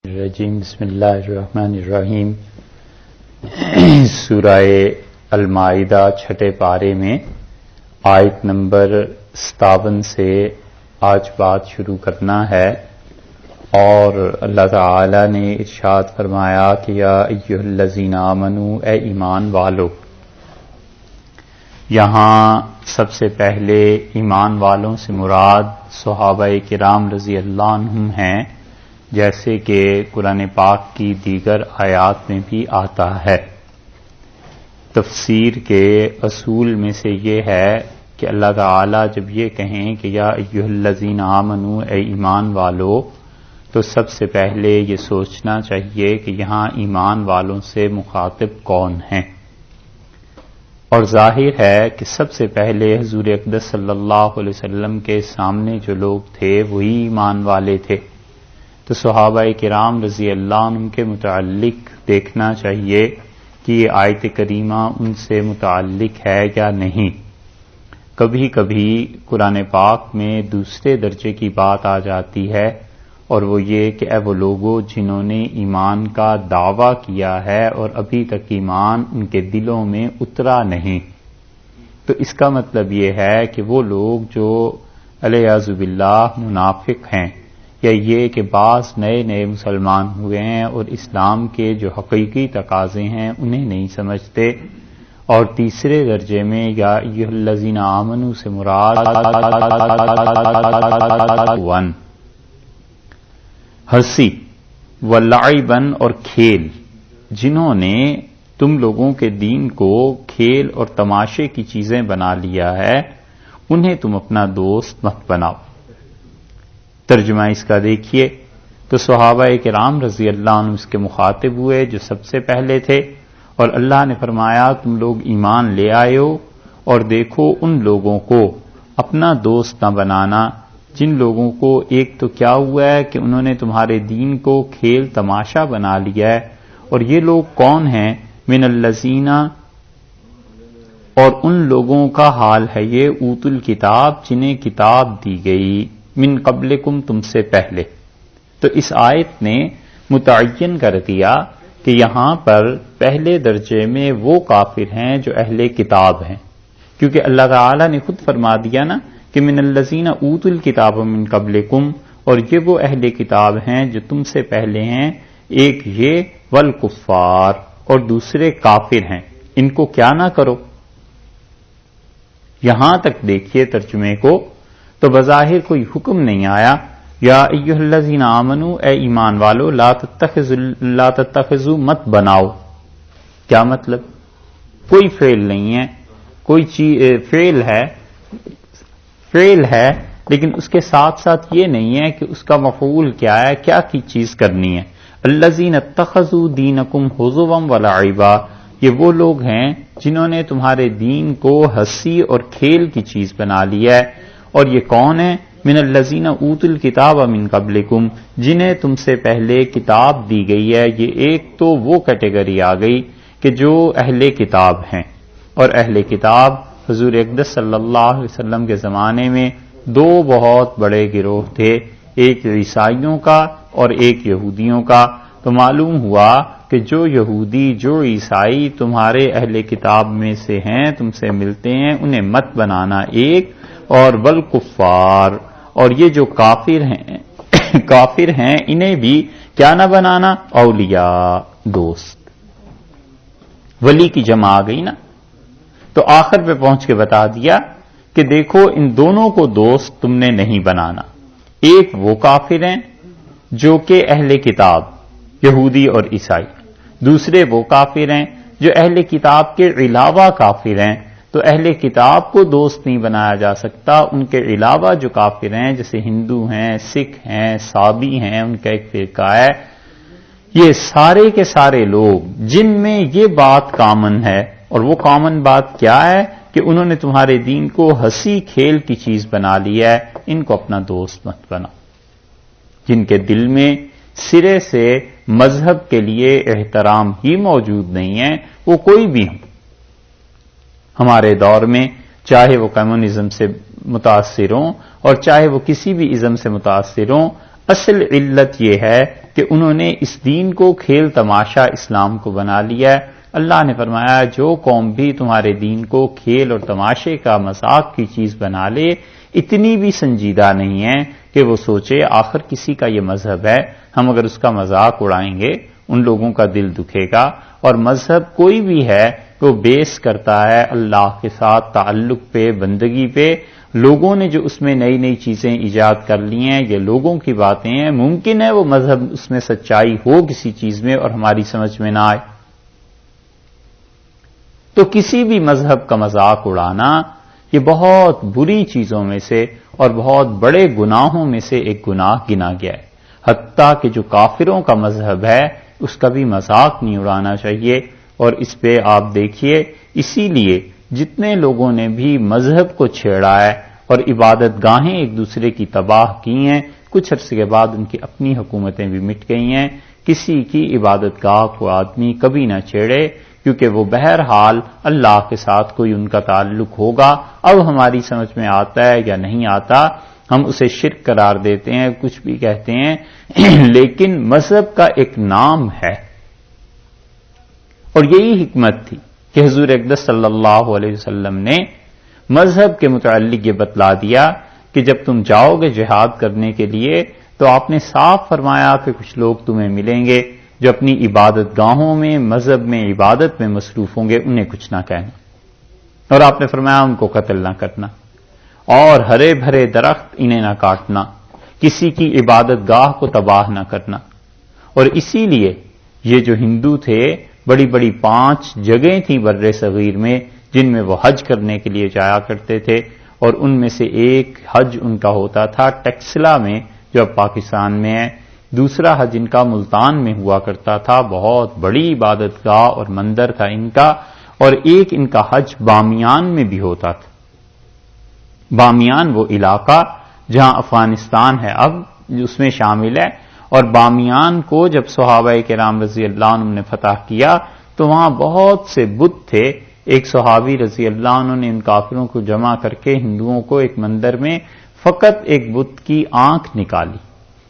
الرجیم بسم اللہ الرحمن الرحیم سورہ المائدہ چھٹے پارے میں آیت نمبر 57 سے آج بات شروع کرنا ہے، اور اللہ تعالی نے ارشاد فرمایا کہ یا ایھا الذین آمنوا، اے ایمان والو۔ یہاں سب سے پہلے ایمان والوں سے مراد صحابہ کرام رضی اللہ عنہم ہیں، جیسے کہ قرآن پاک کی دیگر آیات میں بھی آتا ہے۔ تفسیر کے اصول میں سے یہ ہے کہ اللہ تعالیٰ جب یہ کہیں کہ یا ایھا الذین آمنوا، اے ایمان والو، تو سب سے پہلے یہ سوچنا چاہیے کہ یہاں ایمان والوں سے مخاطب کون ہیں، اور ظاہر ہے کہ سب سے پہلے حضور اقدس صلی اللہ علیہ وسلم کے سامنے جو لوگ تھے وہی ایمان والے تھے۔ تو صحابہ کرام رضی اللہ عنہم کے متعلق دیکھنا چاہیے کہ یہ آیت کریمہ ان سے متعلق ہے یا نہیں۔ کبھی کبھی قرآن پاک میں دوسرے درجے کی بات آ جاتی ہے، اور وہ یہ کہ اے وہ لوگوں جنہوں نے ایمان کا دعویٰ کیا ہے اور ابھی تک ایمان ان کے دلوں میں اترا نہیں، تو اس کا مطلب یہ ہے کہ وہ لوگ جو والعیاذ باللہ منافق ہیں، یا یہ کہ بعض نئے مسلمان ہوئے ہیں اور اسلام کے جو حقیقی تقاضے ہیں انہیں نہیں سمجھتے۔ اور تیسرے درجے میں یا ایھا الذین آمنوا سے مراد ہنسی ولعبن اور کھیل، جنہوں نے تم لوگوں کے دین کو کھیل اور تماشے کی چیزیں بنا لیا ہے، انہیں تم اپنا دوست مت بناؤ۔ ترجمہ اس کا دیکھیے تو صحابہ کرام رضی اللہ عنہ اس کے مخاطب ہوئے جو سب سے پہلے تھے، اور اللہ نے فرمایا تم لوگ ایمان لے آئے ہو، اور دیکھو ان لوگوں کو اپنا دوست نہ بنانا جن لوگوں کو ایک تو کیا ہوا ہے کہ انہوں نے تمہارے دین کو کھیل تماشا بنا لیا ہے، اور یہ لوگ کون ہیں؟ من الذین، اور ان لوگوں کا حال ہے یہ اوتوا الکتاب جنہیں کتاب دی گئی، من قبلکم تم سے پہلے۔ تو اس آیت نے متعین کر دیا کہ یہاں پر پہلے درجے میں وہ کافر ہیں جو اہل کتاب ہیں، کیونکہ اللہ تعالی نے خود فرما دیا نا کہ من الذین اوتوا الکتاب من قبلکم، اور یہ وہ اہل کتاب ہیں جو تم سے پہلے ہیں، ایک یہ والکفار، اور دوسرے کافر ہیں، ان کو کیا نہ کرو۔ یہاں تک دیکھیے ترجمے کو تو بظاہر کوئی حکم نہیں آیا یا ایھا الذین آمنوا، اے ایمان والو، لا تتخذوا مت بناؤ۔ کیا مطلب؟ کوئی فعل نہیں ہے، کوئی فعل ہے لیکن اس کے ساتھ ساتھ یہ نہیں ہے کہ اس کا مفعول کیا ہے، کیا کی چیز کرنی ہے۔ الذین اتخذوا دینکم ہزوا ولعبا، یہ وہ لوگ ہیں جنہوں نے تمہارے دین کو ہنسی اور کھیل کی چیز بنا لیا ہے، اور یہ کون ہے؟ من الذین اوتوا الکتاب من قبلکم، جنہیں تم سے پہلے کتاب دی گئی ہے۔ یہ ایک تو وہ کیٹیگری آ گئی کہ جو اہل کتاب ہیں، اور اہل کتاب حضور اقدس صلی اللہ علیہ وسلم کے زمانے میں دو بہت بڑے گروہ تھے، ایک عیسائیوں کا اور ایک یہودیوں کا۔ تو معلوم ہوا کہ جو یہودی جو عیسائی تمہارے اہل کتاب میں سے ہیں، تم سے ملتے ہیں، انہیں مت بنانا ایک، اور والکفار، اور یہ جو کافر ہیں انہیں بھی کیا نہ بنانا، اولیاء، دوست۔ ولی کی جمع آ گئی نا، تو آخر پہ پہنچ کے بتا دیا کہ دیکھو ان دونوں کو دوست تم نے نہیں بنانا۔ ایک وہ کافر ہیں جو کہ اہل کتاب یہودی اور عیسائی، دوسرے وہ کافر ہیں جو اہل کتاب کے علاوہ کافر ہیں۔ تو اہل کتاب کو دوست نہیں بنایا جا سکتا، ان کے علاوہ جو کافر ہیں جیسے ہندو ہیں، سکھ ہیں، سابی ہیں، ان کا ایک فرقہ ہے، یہ سارے کے سارے لوگ جن میں یہ بات کامن ہے، اور وہ کامن بات کیا ہے کہ انہوں نے تمہارے دین کو ہنسی کھیل کی چیز بنا لیا ہے، ان کو اپنا دوست مت بناؤ۔ جن کے دل میں سرے سے مذہب کے لیے احترام ہی موجود نہیں ہے، وہ کوئی بھی ہوں۔ ہمارے دور میں چاہے وہ کمیونزم سے متاثر ہوں اور چاہے وہ کسی بھی ازم سے متاثر ہوں، اصل علت یہ ہے کہ انہوں نے اس دین کو کھیل تماشا اسلام کو بنا لیا ہے۔ اللہ نے فرمایا جو قوم بھی تمہارے دین کو کھیل اور تماشے کا مذاق کی چیز بنا لے، اتنی بھی سنجیدہ نہیں ہے کہ وہ سوچے آخر کسی کا یہ مذہب ہے، ہم اگر اس کا مذاق اڑائیں گے ان لوگوں کا دل دکھے گا۔ اور مذہب کوئی بھی ہے وہ بیس کرتا ہے اللہ کے ساتھ تعلق پہ، بندگی پہ۔ لوگوں نے جو اس میں نئی نئی چیزیں ایجاد کر لی ہیں، یہ لوگوں کی باتیں ہیں، ممکن ہے وہ مذہب اس میں سچائی ہو کسی چیز میں اور ہماری سمجھ میں نہ آئے۔ تو کسی بھی مذہب کا مذاق اڑانا یہ بہت بری چیزوں میں سے اور بہت بڑے گناہوں میں سے ایک گناہ گنا گیا ہے۔ حتیٰ کہ جو کافروں کا مذہب ہے اس کا بھی مذاق نہیں اڑانا چاہیے۔ اور اس پہ آپ دیکھیے، اسی لیے جتنے لوگوں نے بھی مذہب کو چھیڑا ہے اور عبادت گاہیں ایک دوسرے کی تباہ کی ہیں، کچھ عرصے کے بعد ان کی اپنی حکومتیں بھی مٹ گئی ہیں۔ کسی کی عبادت گاہ کو آدمی کبھی نہ چھیڑے، کیونکہ وہ بہرحال اللہ کے ساتھ کوئی ان کا تعلق ہوگا۔ اب ہماری سمجھ میں آتا ہے یا نہیں آتا، ہم اسے شرک قرار دیتے ہیں، کچھ بھی کہتے ہیں، لیکن مذہب کا ایک نام ہے۔ اور یہی حکمت تھی کہ حضور اقدس صلی اللہ علیہ وسلم نے مذہب کے متعلق یہ بتلا دیا کہ جب تم جاؤ گے جہاد کرنے کے لیے تو آپ نے صاف فرمایا کہ کچھ لوگ تمہیں ملیں گے جو اپنی عبادت گاہوں میں، مذہب میں، عبادت میں مصروف ہوں گے، انہیں کچھ نہ کہنا۔ اور آپ نے فرمایا ان کو قتل نہ کرنا، اور ہرے بھرے درخت انہیں نہ کاٹنا، کسی کی عبادت گاہ کو تباہ نہ کرنا۔ اور اسی لیے یہ جو ہندو تھے، بڑی بڑی 5 جگہیں تھیں بر صغیر میں جن میں وہ حج کرنے کے لیے جایا کرتے تھے، اور ان میں سے ایک حج ان کا ہوتا تھا ٹیکسلا میں جو اب پاکستان میں ہے، دوسرا حج ان کا ملتان میں ہوا کرتا تھا، بہت بڑی عبادت گاہ اور مندر تھا ان کا، اور ایک ان کا حج بامیان میں بھی ہوتا تھا۔ بامیان وہ علاقہ جہاں افغانستان ہے اب اس میں شامل ہے، اور بامیان کو جب صحابہ کرام رضی اللہ عنہ نے فتح کیا تو وہاں بہت سے بت تھے۔ ایک صحابی رضی اللہ عنہ نے ان کافروں کو جمع کر کے ہندوؤں کو ایک مندر میں فقط ایک بت کی آنکھ نکالی،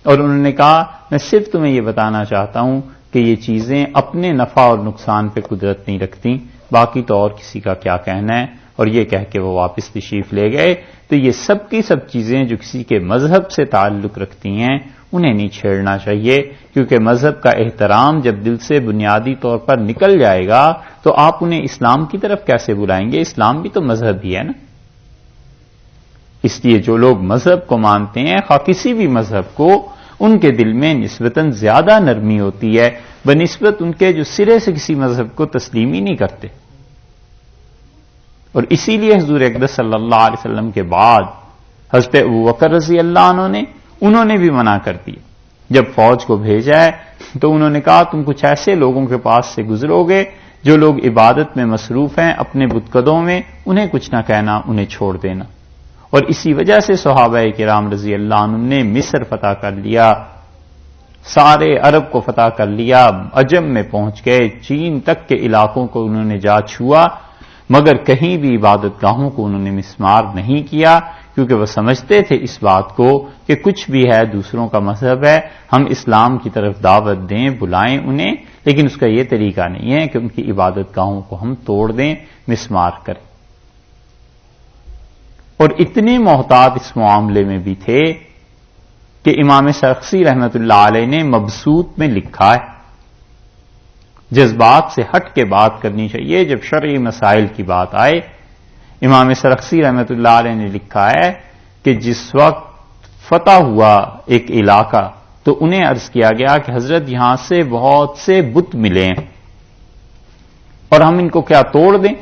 اور انہوں نے کہا میں صرف تمہیں یہ بتانا چاہتا ہوں کہ یہ چیزیں اپنے نفع اور نقصان پہ قدرت نہیں رکھتی، باقی تو اور کسی کا کیا کہنا ہے، اور یہ کہہ کے وہ واپس تشریف لے گئے۔ تو یہ سب کی سب چیزیں جو کسی کے مذہب سے تعلق رکھتی ہیں انہیں نہیں چھیڑنا چاہیے، کیونکہ مذہب کا احترام جب دل سے بنیادی طور پر نکل جائے گا تو آپ انہیں اسلام کی طرف کیسے بلائیں گے؟ اسلام بھی تو مذہب ہی ہے نا۔ اس لیے جو لوگ مذہب کو مانتے ہیں، خواہ کسی بھی مذہب کو، ان کے دل میں نسبتاً زیادہ نرمی ہوتی ہے بنسبت ان کے جو سرے سے کسی مذہب کو تسلیم ہی نہیں کرتے۔ اور اسی لیے حضور اقدس صلی اللہ علیہ وسلم کے بعد حضرت ابوبکر رضی اللہ عنہ انہوں نے بھی منع کر دیا۔ جب فوج کو بھیجا ہے تو انہوں نے کہا تم کچھ ایسے لوگوں کے پاس سے گزرو گے جو لوگ عبادت میں مصروف ہیں اپنے بتکدوں میں، انہیں کچھ نہ کہنا، انہیں چھوڑ دینا۔ اور اسی وجہ سے صحابہ کرام رضی اللہ عنہ نے مصر فتح کر لیا، سارے عرب کو فتح کر لیا، عجم میں پہنچ گئے، چین تک کے علاقوں کو انہوں نے جا چھوا، مگر کہیں بھی عبادت گاہوں کو انہوں نے مسمار نہیں کیا، کیونکہ وہ سمجھتے تھے اس بات کو کہ کچھ بھی ہے دوسروں کا مذہب ہے، ہم اسلام کی طرف دعوت دیں، بلائیں انہیں، لیکن اس کا یہ طریقہ نہیں ہے کہ ان کی عبادت گاہوں کو ہم توڑ دیں، مسمار کریں۔ اور اتنے محتاط اس معاملے میں بھی تھے کہ امام سرخسی رحمت اللہ علیہ نے مبسوط میں لکھا ہے، جذبات سے ہٹ کے بات کرنی چاہیے جب شرعی مسائل کی بات آئے۔ امام سرخسی رحمت اللہ علیہ نے لکھا ہے کہ جس وقت فتح ہوا ایک علاقہ تو انہیں عرض کیا گیا کہ حضرت یہاں سے بہت سے بت ملے ہیں اور ہم ان کو کیا توڑ دیں؟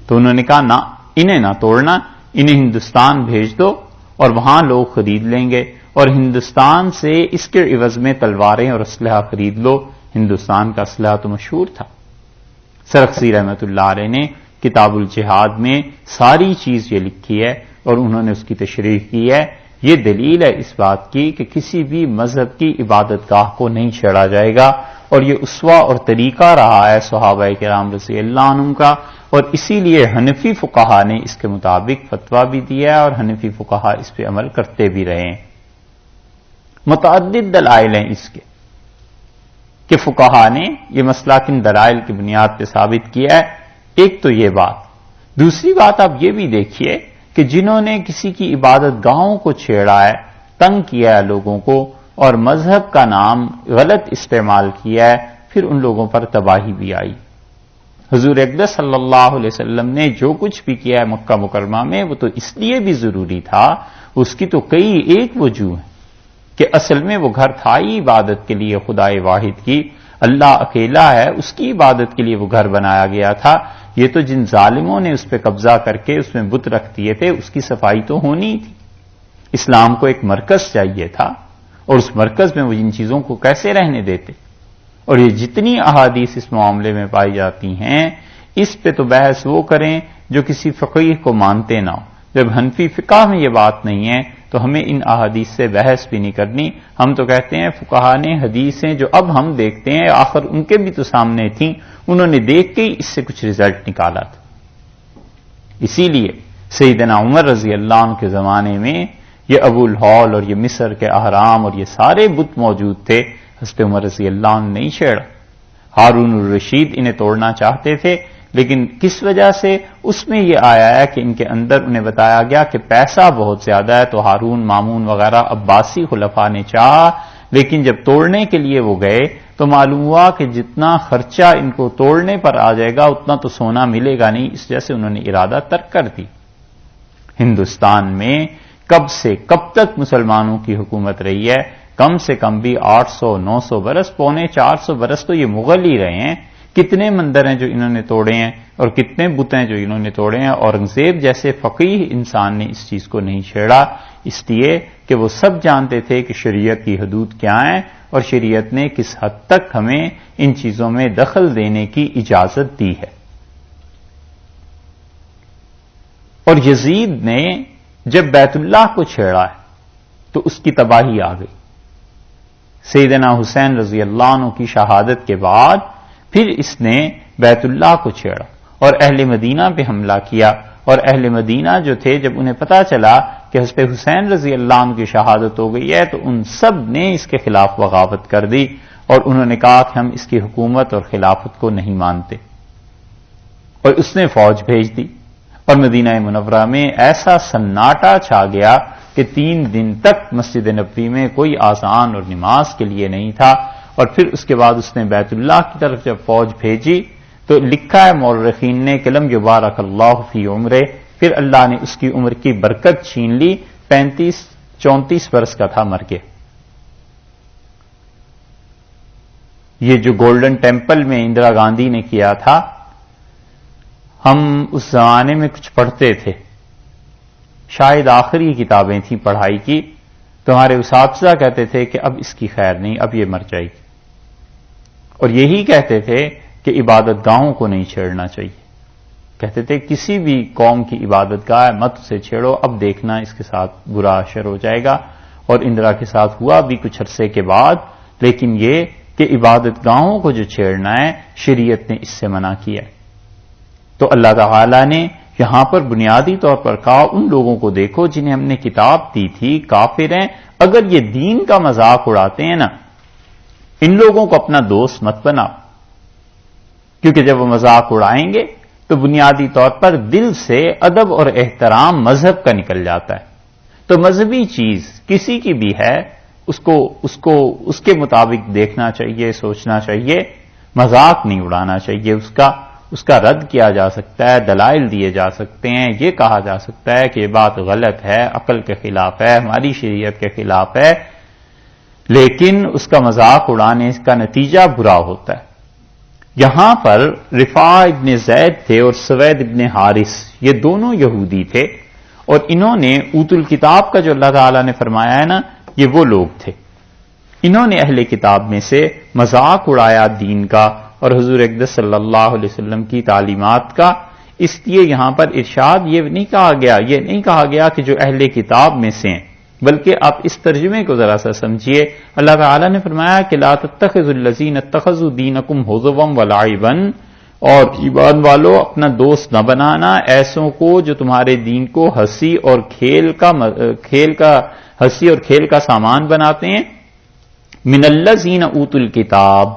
تو انہوں نے کہا نہ، انہیں نہ توڑنا، انہیں ہندوستان بھیج دو اور وہاں لوگ خرید لیں گے، اور ہندوستان سے اس کے عوض میں تلواریں اور اسلحہ خرید لو۔ ہندوستان کا اسلحہ تو مشہور تھا۔ سرخسی رحمت اللہ علیہ نے کتاب الجہاد میں ساری چیز یہ لکھی ہے اور انہوں نے اس کی تشریح کی ہے۔ یہ دلیل ہے اس بات کی کہ کسی بھی مذہب کی عبادت گاہ کو نہیں چھیڑا جائے گا، اور یہ اسوہ اور طریقہ رہا ہے صحابہ کرام رضی اللہ عنہم کا، اور اسی لیے حنفی فقہا نے اس کے مطابق فتویٰ بھی دیا ہے اور حنفی فقہا اس پہ عمل کرتے بھی رہے ہیں۔ متعدد دلائل ہیں اس کے کہ فقہا نے یہ مسئلہ کن دلائل کی بنیاد پہ ثابت کیا ہے. ایک تو یہ بات. دوسری بات آپ یہ بھی دیکھیے کہ جنہوں نے کسی کی عبادت گاہوں کو چھیڑا ہے، تنگ کیا ہے لوگوں کو، اور مذہب کا نام غلط استعمال کیا ہے، پھر ان لوگوں پر تباہی بھی آئی. حضور اقدس صلی اللہ علیہ وسلم نے جو کچھ بھی کیا ہے مکہ مکرمہ میں، وہ تو اس لیے بھی ضروری تھا، اس کی تو کئی ایک وجوہ ہیں کہ اصل میں وہ گھر تھا ہی عبادت کے لیے خدائے واحد کی. اللہ اکیلا ہے، اس کی عبادت کے لیے وہ گھر بنایا گیا تھا. یہ تو جن ظالموں نے اس پہ قبضہ کر کے اس میں بت رکھ دیے تھے، اس کی صفائی تو ہونی تھی. اسلام کو ایک مرکز چاہیے تھا، اور اس مرکز میں وہ ان چیزوں کو کیسے رہنے دیتے؟ اور یہ جتنی احادیث اس معاملے میں پائی جاتی ہیں، اس پہ تو بحث وہ کریں جو کسی فقیہ کو مانتے نہ ہو. جب حنفی فقہ میں یہ بات نہیں ہے تو ہمیں ان احادیث سے بحث بھی نہیں کرنی. ہم تو کہتے ہیں فقہا نے حدیثیں جو اب ہم دیکھتے ہیں، آخر ان کے بھی تو سامنے تھیں، انہوں نے دیکھ کے ہی اس سے کچھ رزلٹ نکالا تھا. اسی لیے سیدنا عمر رضی اللہ عنہ کے زمانے میں یہ ابو الہول اور یہ مصر کے اہرام اور یہ سارے بت موجود تھے. حضرت عمر رضی اللہ عنہ نہیں چھیڑا. ہارون الرشید انہیں توڑنا چاہتے تھے، لیکن کس وجہ سے؟ اس میں یہ آیا ہے کہ ان کے اندر انہیں بتایا گیا کہ پیسہ بہت زیادہ ہے، تو ہارون، مامون وغیرہ عباسی خلفاء نے چاہا، لیکن جب توڑنے کے لیے وہ گئے تو معلوم ہوا کہ جتنا خرچہ ان کو توڑنے پر آ جائے گا اتنا تو سونا ملے گا نہیں. اس وجہ سے انہوں نے ارادہ ترک کر دی. ہندوستان میں کب سے کب تک مسلمانوں کی حکومت رہی ہے؟ کم سے کم بھی 800-900 برس، 350-400 برس تو یہ مغل ہی رہے ہیں. کتنے مندر ہیں جو انہوں نے توڑے ہیں، اور کتنے بت ہیں جو انہوں نے توڑے ہیں. اورنگزیب جیسے فقیہ انسان نے اس چیز کو نہیں چھیڑا، اس لیے کہ وہ سب جانتے تھے کہ شریعت کی حدود کیا ہیں اور شریعت نے کس حد تک ہمیں ان چیزوں میں دخل دینے کی اجازت دی ہے. اور یزید نے جب بیت اللہ کو چھیڑا ہے تو اس کی تباہی آ گئی. سیدنا حسین رضی اللہ عنہ کی شہادت کے بعد پھر اس نے بیت اللہ کو چھیڑا اور اہل مدینہ پہ حملہ کیا. اور اہل مدینہ جو تھے، جب انہیں پتا چلا کہ حضرت حسین رضی اللہ عنہ کی شہادت ہو گئی ہے، تو ان سب نے اس کے خلاف بغاوت کر دی اور انہوں نے کہا کہ ہم اس کی حکومت اور خلافت کو نہیں مانتے. اور اس نے فوج بھیج دی اور مدینہ منورہ میں ایسا سناٹا چھا گیا کہ 3 دن تک مسجد نبوی میں کوئی آذان اور نماز کے لیے نہیں تھا. اور پھر اس کے بعد اس نے بیت اللہ کی طرف جب فوج بھیجی تو لکھا ہے مورخین نے کہ لم یبارک اللہ فی عمرے، پھر اللہ نے اس کی عمر کی برکت چھین لی. 35-34 برس کا تھا، مر گیا. یہ جو گولڈن ٹیمپل میں اندرا گاندھی نے کیا تھا، ہم اس زمانے میں کچھ پڑھتے تھے، شاید آخری کتابیں تھیں پڑھائی کی، تو ہمارے اساتذہ کہتے تھے کہ اب اس کی خیر نہیں، اب یہ مر جائے گی. اور یہی کہتے تھے کہ عبادت گاہوں کو نہیں چھیڑنا چاہیے. کہتے تھے کسی بھی قوم کی عبادت گاہ مت اسے چھیڑو، اب دیکھنا اس کے ساتھ برا اثر ہو جائے گا. اور اندرا کے ساتھ ہوا بھی کچھ عرصے کے بعد، لیکن یہ کہ عبادت گاہوں کو جو چھیڑنا ہے شریعت نے اس سے منع کیا. تو اللہ تعالی نے یہاں پر بنیادی طور پر کہا ان لوگوں کو دیکھو جنہیں ہم نے کتاب دی تھی، کافر ہیں. اگر یہ دین کا مذاق اڑاتے ہیں نا، ان لوگوں کو اپنا دوست مت بناؤ، کیونکہ جب وہ مذاق اڑائیں گے تو بنیادی طور پر دل سے ادب اور احترام مذہب کا نکل جاتا ہے. تو مذہبی چیز کسی کی بھی ہے، اس کے مطابق دیکھنا چاہیے، سوچنا چاہیے. مذاق نہیں اڑانا چاہیے. اس کا رد کیا جا سکتا ہے، دلائل دیے جا سکتے ہیں، یہ کہا جا سکتا ہے کہ یہ بات غلط ہے، عقل کے خلاف ہے، ہماری شریعت کے خلاف ہے، لیکن اس کا مذاق اڑانے کا نتیجہ برا ہوتا ہے. یہاں پر رفاع ابن زید تھے اور سوید ابن حارث، یہ دونوں یہودی تھے، اور انہوں نے اوت الکتاب کا جو اللہ تعالیٰ نے فرمایا ہے نا، یہ وہ لوگ تھے. انہوں نے اہل کتاب میں سے مذاق اڑایا دین کا اور حضور اقدس صلی اللہ علیہ وسلم کی تعلیمات کا. اس لیے یہاں پر ارشاد یہ نہیں کہا گیا کہ جو اہل کتاب میں سے ہیں، بلکہ آپ اس ترجمے کو ذرا سا سمجھیے. اللہ تعالیٰ نے فرمایا کہ لا تتخذوا الذین اتخذوا دینکم ہزوا ولعبا اور ایمان والو اپنا دوست نہ بنانا ایسوں کو جو تمہارے دین کو ہنسی اور کھیل کا سامان بناتے ہیں. من الذین اوتوا الکتاب،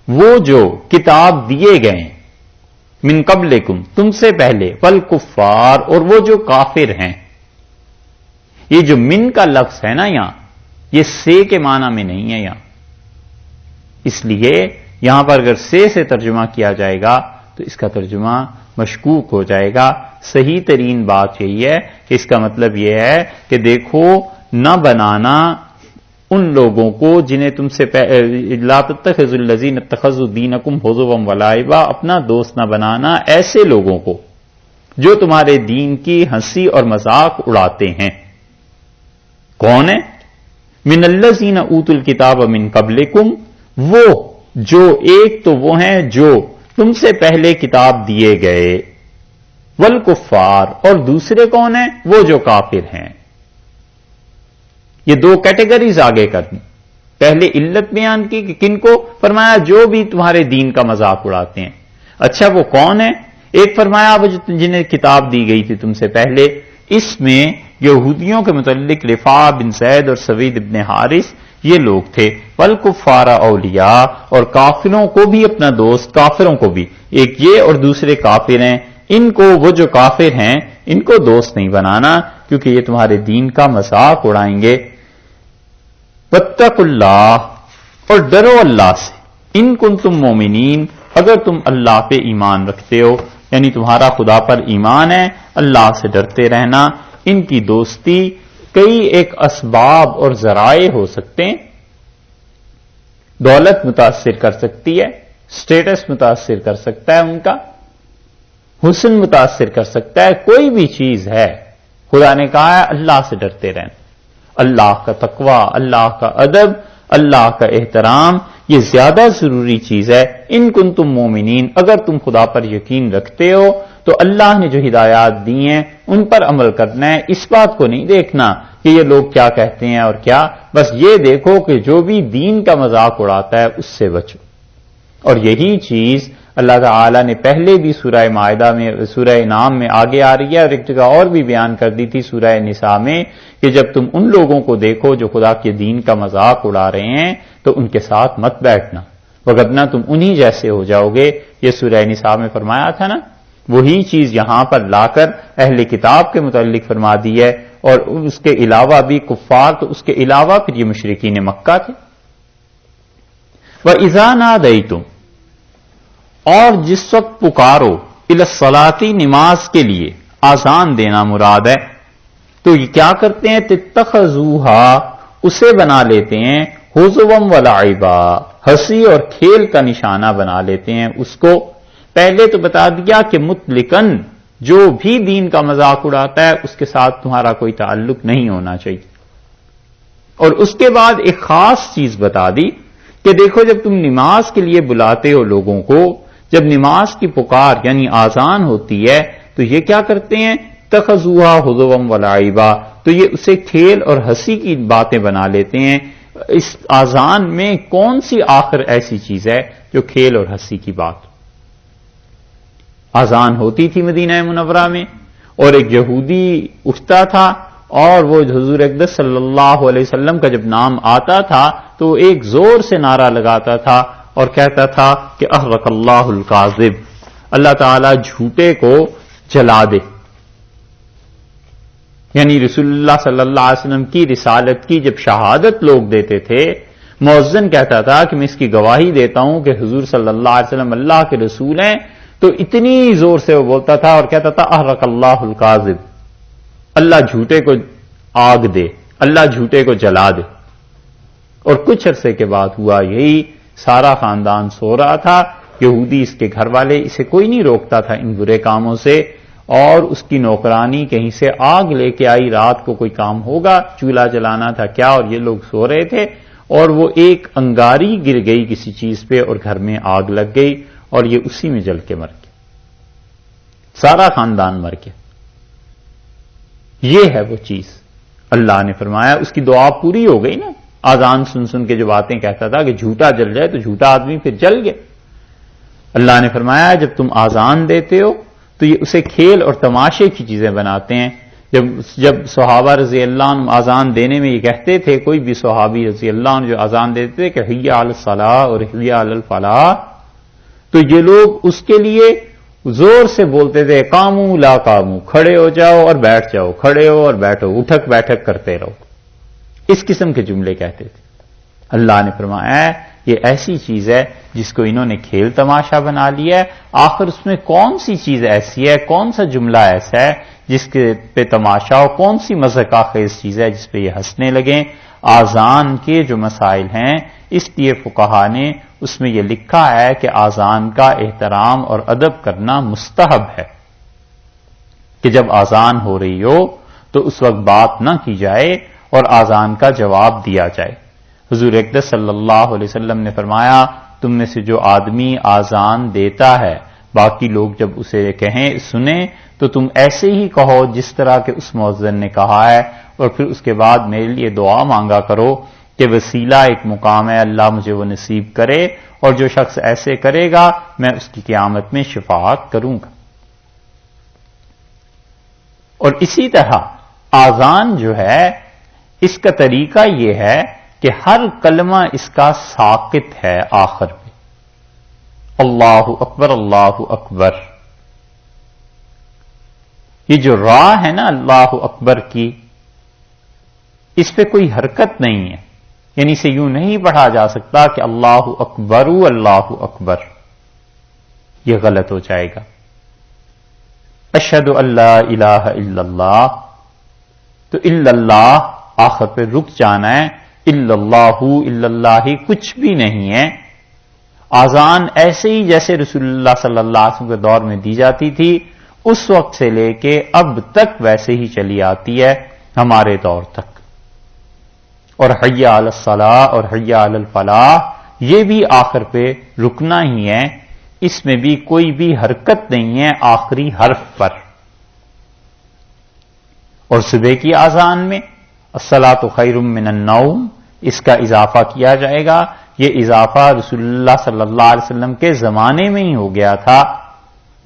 وہ جو کتاب دیے گئے من قبلکم تم سے پہلے، والکفار اور وہ جو کافر ہیں. یہ جو من کا لفظ ہے نا یہاں، یہ سے کے معنی میں نہیں ہے یہاں، اس لیے یہاں پر اگر سے ترجمہ کیا جائے گا تو اس کا ترجمہ مشکوک ہو جائے گا. صحیح ترین بات یہی ہے کہ اس کا مطلب یہ ہے کہ دیکھو نہ بنانا ان لوگوں کو جنہیں تم سے لا تتخذوا الذین اتخذوا دینکم ہزوا ولعبا، اپنا دوست نہ بنانا ایسے لوگوں کو جو تمہارے دین کی ہنسی اور مذاق اڑاتے ہیں. کون ہے؟ من الذین اوتوا الکتاب من قبلکم، وہ جو ایک تو وہ ہیں جو تم سے پہلے کتاب دیے گئے، والکفار اور دوسرے کون ہیں؟ وہ جو کافر ہیں. یہ دو کیٹیگریز آگے کرنی. پہلے علت بیان کی کہ کن کو، فرمایا جو بھی تمہارے دین کا مذاق اڑاتے ہیں. اچھا وہ کون ہے؟ ایک فرمایا وہ جنہیں کتاب دی گئی تھی تم سے پہلے. اس میں یہودیوں کے متعلق رفاع بن زید اور سوید بن حارث یہ لوگ تھے. والکفار اولیاء، اور کافروں کو بھی اپنا دوست، کافروں کو بھی، ایک یہ اور دوسرے کافر ہیں، ان کو وہ جو کافر ہیں ان کو دوست نہیں بنانا کیونکہ یہ تمہارے دین کا مذاق اڑائیں گے. واتقوا اللہ، اور ڈرو اللہ سے، ان کنتم مومنین، اگر تم اللہ پہ ایمان رکھتے ہو، یعنی تمہارا خدا پر ایمان ہے، اللہ سے ڈرتے رہنا. ان کی دوستی کئی ایک اسباب اور ذرائع ہو سکتے ہیں. دولت متاثر کر سکتی ہے، سٹیٹس متاثر کر سکتا ہے، ان کا حسن متاثر کر سکتا ہے، کوئی بھی چیز ہے. خدا نے کہا ہے اللہ سے ڈرتے رہنا. اللہ کا تقوی، اللہ کا ادب، اللہ کا احترام، یہ زیادہ ضروری چیز ہے. ان کنتم مومنین، اگر تم خدا پر یقین رکھتے ہو تو اللہ نے جو ہدایات دی ہیں ان پر عمل کرنا ہے. اس بات کو نہیں دیکھنا کہ یہ لوگ کیا کہتے ہیں اور کیا، بس یہ دیکھو کہ جو بھی دین کا مذاق اڑاتا ہے اس سے بچو. اور یہی چیز اللہ تعالی نے پہلے بھی سورہ مائدہ میں، سورہ انعام میں آگے آ رہی ہے، اور ایک جگہ اور بھی بیان کر دی تھی سورہ نساء میں کہ جب تم ان لوگوں کو دیکھو جو خدا کے دین کا مذاق اڑا رہے ہیں تو ان کے ساتھ مت بیٹھنا، وگرنہ تم انہی جیسے ہو جاؤ گے. یہ سورہ نساء میں فرمایا تھا نا، وہی چیز یہاں پر لا کر اہل کتاب کے متعلق فرما دی ہے. اور اس کے علاوہ بھی کفار، تو اس کے علاوہ پھر یہ مشرکین مکہ تھے. وَإِذَا نَادَيْتُمْ، اور جس وقت پکارو، الی الصلاۃ، نماز کے لیے، آذان دینا مراد ہے، تو یہ کیا کرتے ہیں؟ تتخذوہا، اسے بنا لیتے ہیں، ہزوا ولعبا، ہنسی اور کھیل کا نشانہ بنا لیتے ہیں اس کو. پہلے تو بتا دیا کہ مطلقاً جو بھی دین کا مذاق اڑاتا ہے اس کے ساتھ تمہارا کوئی تعلق نہیں ہونا چاہیے. اور اس کے بعد ایک خاص چیز بتا دی کہ دیکھو جب تم نماز کے لیے بلاتے ہو لوگوں کو، جب نماز کی پکار یعنی آذان ہوتی ہے تو یہ کیا کرتے ہیں؟ تخذوہا ہزوا ولعبا، تو یہ اسے کھیل اور ہنسی کی باتیں بنا لیتے ہیں. اس آذان میں کون سی آخر ایسی چیز ہے جو کھیل اور ہنسی کی بات؟ آذان ہوتی تھی مدینہ منورہ میں، اور ایک یہودی اٹھتا تھا اور وہ حضور اقدس صلی اللہ علیہ وسلم کا جب نام آتا تھا تو ایک زور سے نعرہ لگاتا تھا اور کہتا تھا کہ احرق اللہ الکاذب، اللہ تعالی جھوٹے کو جلا دے. یعنی رسول اللہ صلی اللہ علیہ وسلم کی رسالت کی جب شہادت لوگ دیتے تھے، مؤذن کہتا تھا کہ میں اس کی گواہی دیتا ہوں کہ حضور صلی اللہ علیہ وسلم اللہ کے رسول ہیں، تو اتنی زور سے وہ بولتا تھا اور کہتا تھا احرق اللہ الکاذب، اللہ جھوٹے کو آگ دے، اللہ جھوٹے کو جلا دے. اور کچھ عرصے کے بعد ہوا یہی، سارا خاندان سو رہا تھا، یہودی اس کے گھر والے، اسے کوئی نہیں روکتا تھا ان برے کاموں سے، اور اس کی نوکرانی کہیں سے آگ لے کے آئی. رات کو کوئی کام ہوگا، چولہا جلانا تھا کیا، اور یہ لوگ سو رہے تھے، اور وہ ایک انگاری گر گئی کسی چیز پہ اور گھر میں آگ لگ گئی اور یہ اسی میں جل کے مر گیا، سارا خاندان مر گیا. یہ ہے وہ چیز. اللہ نے فرمایا اس کی دعا پوری ہو گئی نا. آذان سن سن کے جو باتیں کہتا تھا کہ جھوٹا جل جائے تو جھوٹا آدمی پھر جل گیا. اللہ نے فرمایا جب تم آذان دیتے ہو تو یہ اسے کھیل اور تماشے کی چیزیں بناتے ہیں. جب صحابہ رضی اللہ عنہ آذان دینے میں یہ کہتے تھے، کوئی بھی صحابی رضی اللہ عنہ جو آذان دیتے تھے کہ حی علی الصلاۃ اور حی علی الفلاح، تو یہ لوگ اس کے لیے زور سے بولتے تھے قاموا لا قاموا، کھڑے ہو جاؤ اور بیٹھ جاؤ، کھڑے ہو اور بیٹھو، اٹھک بیٹھک کرتے رہو، اس قسم کے جملے کہتے تھے. اللہ نے فرمایا یہ ایسی چیز ہے جس کو انہوں نے کھیل تماشا بنا لیا ہے. آخر اس میں کون سی چیز ایسی ہے، کون سا جملہ ایسا ہے جس کے پہ تماشا ہو، کون سی مذاق خیز چیز ہے جس پہ یہ ہنسنے لگیں؟ آذان کے جو مسائل ہیں اس لیے فقہا نے اس میں یہ لکھا ہے کہ آذان کا احترام اور ادب کرنا مستحب ہے، کہ جب آذان ہو رہی ہو تو اس وقت بات نہ کی جائے اور آذان کا جواب دیا جائے. حضور اقدس صلی اللہ علیہ وسلم نے فرمایا تم میں سے جو آدمی آذان دیتا ہے باقی لوگ جب اسے کہیں سنیں تو تم ایسے ہی کہو جس طرح کہ اس مؤذن نے کہا ہے، اور پھر اس کے بعد میرے لیے دعا مانگا کرو کہ وسیلہ ایک مقام ہے، اللہ مجھے وہ نصیب کرے، اور جو شخص ایسے کرے گا میں اس کی قیامت میں شفاعت کروں گا. اور اسی طرح آذان جو ہے اس کا طریقہ یہ ہے کہ ہر کلمہ اس کا ساکت ہے آخر میں، اللہ اکبر اللہ اکبر. یہ جو را ہے نا اللہ اکبر کی، اس پہ کوئی حرکت نہیں ہے، یعنی اسے یوں نہیں پڑھا جا سکتا کہ اللہ اکبر اللہ اکبر، یہ غلط ہو جائے گا. اشہد ان لا الہ الا اللہ، تو الا اللہ آخر پہ رک جانا ہے، الا اللہ کچھ بھی نہیں ہے. آذان ایسے ہی جیسے رسول اللہ صلی اللہ علیہ وسلم کے دور میں دی جاتی تھی اس وقت سے لے کے اب تک ویسے ہی چلی آتی ہے ہمارے دور تک. اور حی علی الصلاۃ اور حی علی الفلاح یہ بھی آخر پہ رکنا ہی ہے، اس میں بھی کوئی بھی حرکت نہیں ہے آخری حرف پر. اور صبح کی آذان میں الصلاۃ خیر من النوم اس کا اضافہ کیا جائے گا. یہ اضافہ رسول اللہ صلی اللہ علیہ وسلم کے زمانے میں ہی ہو گیا تھا.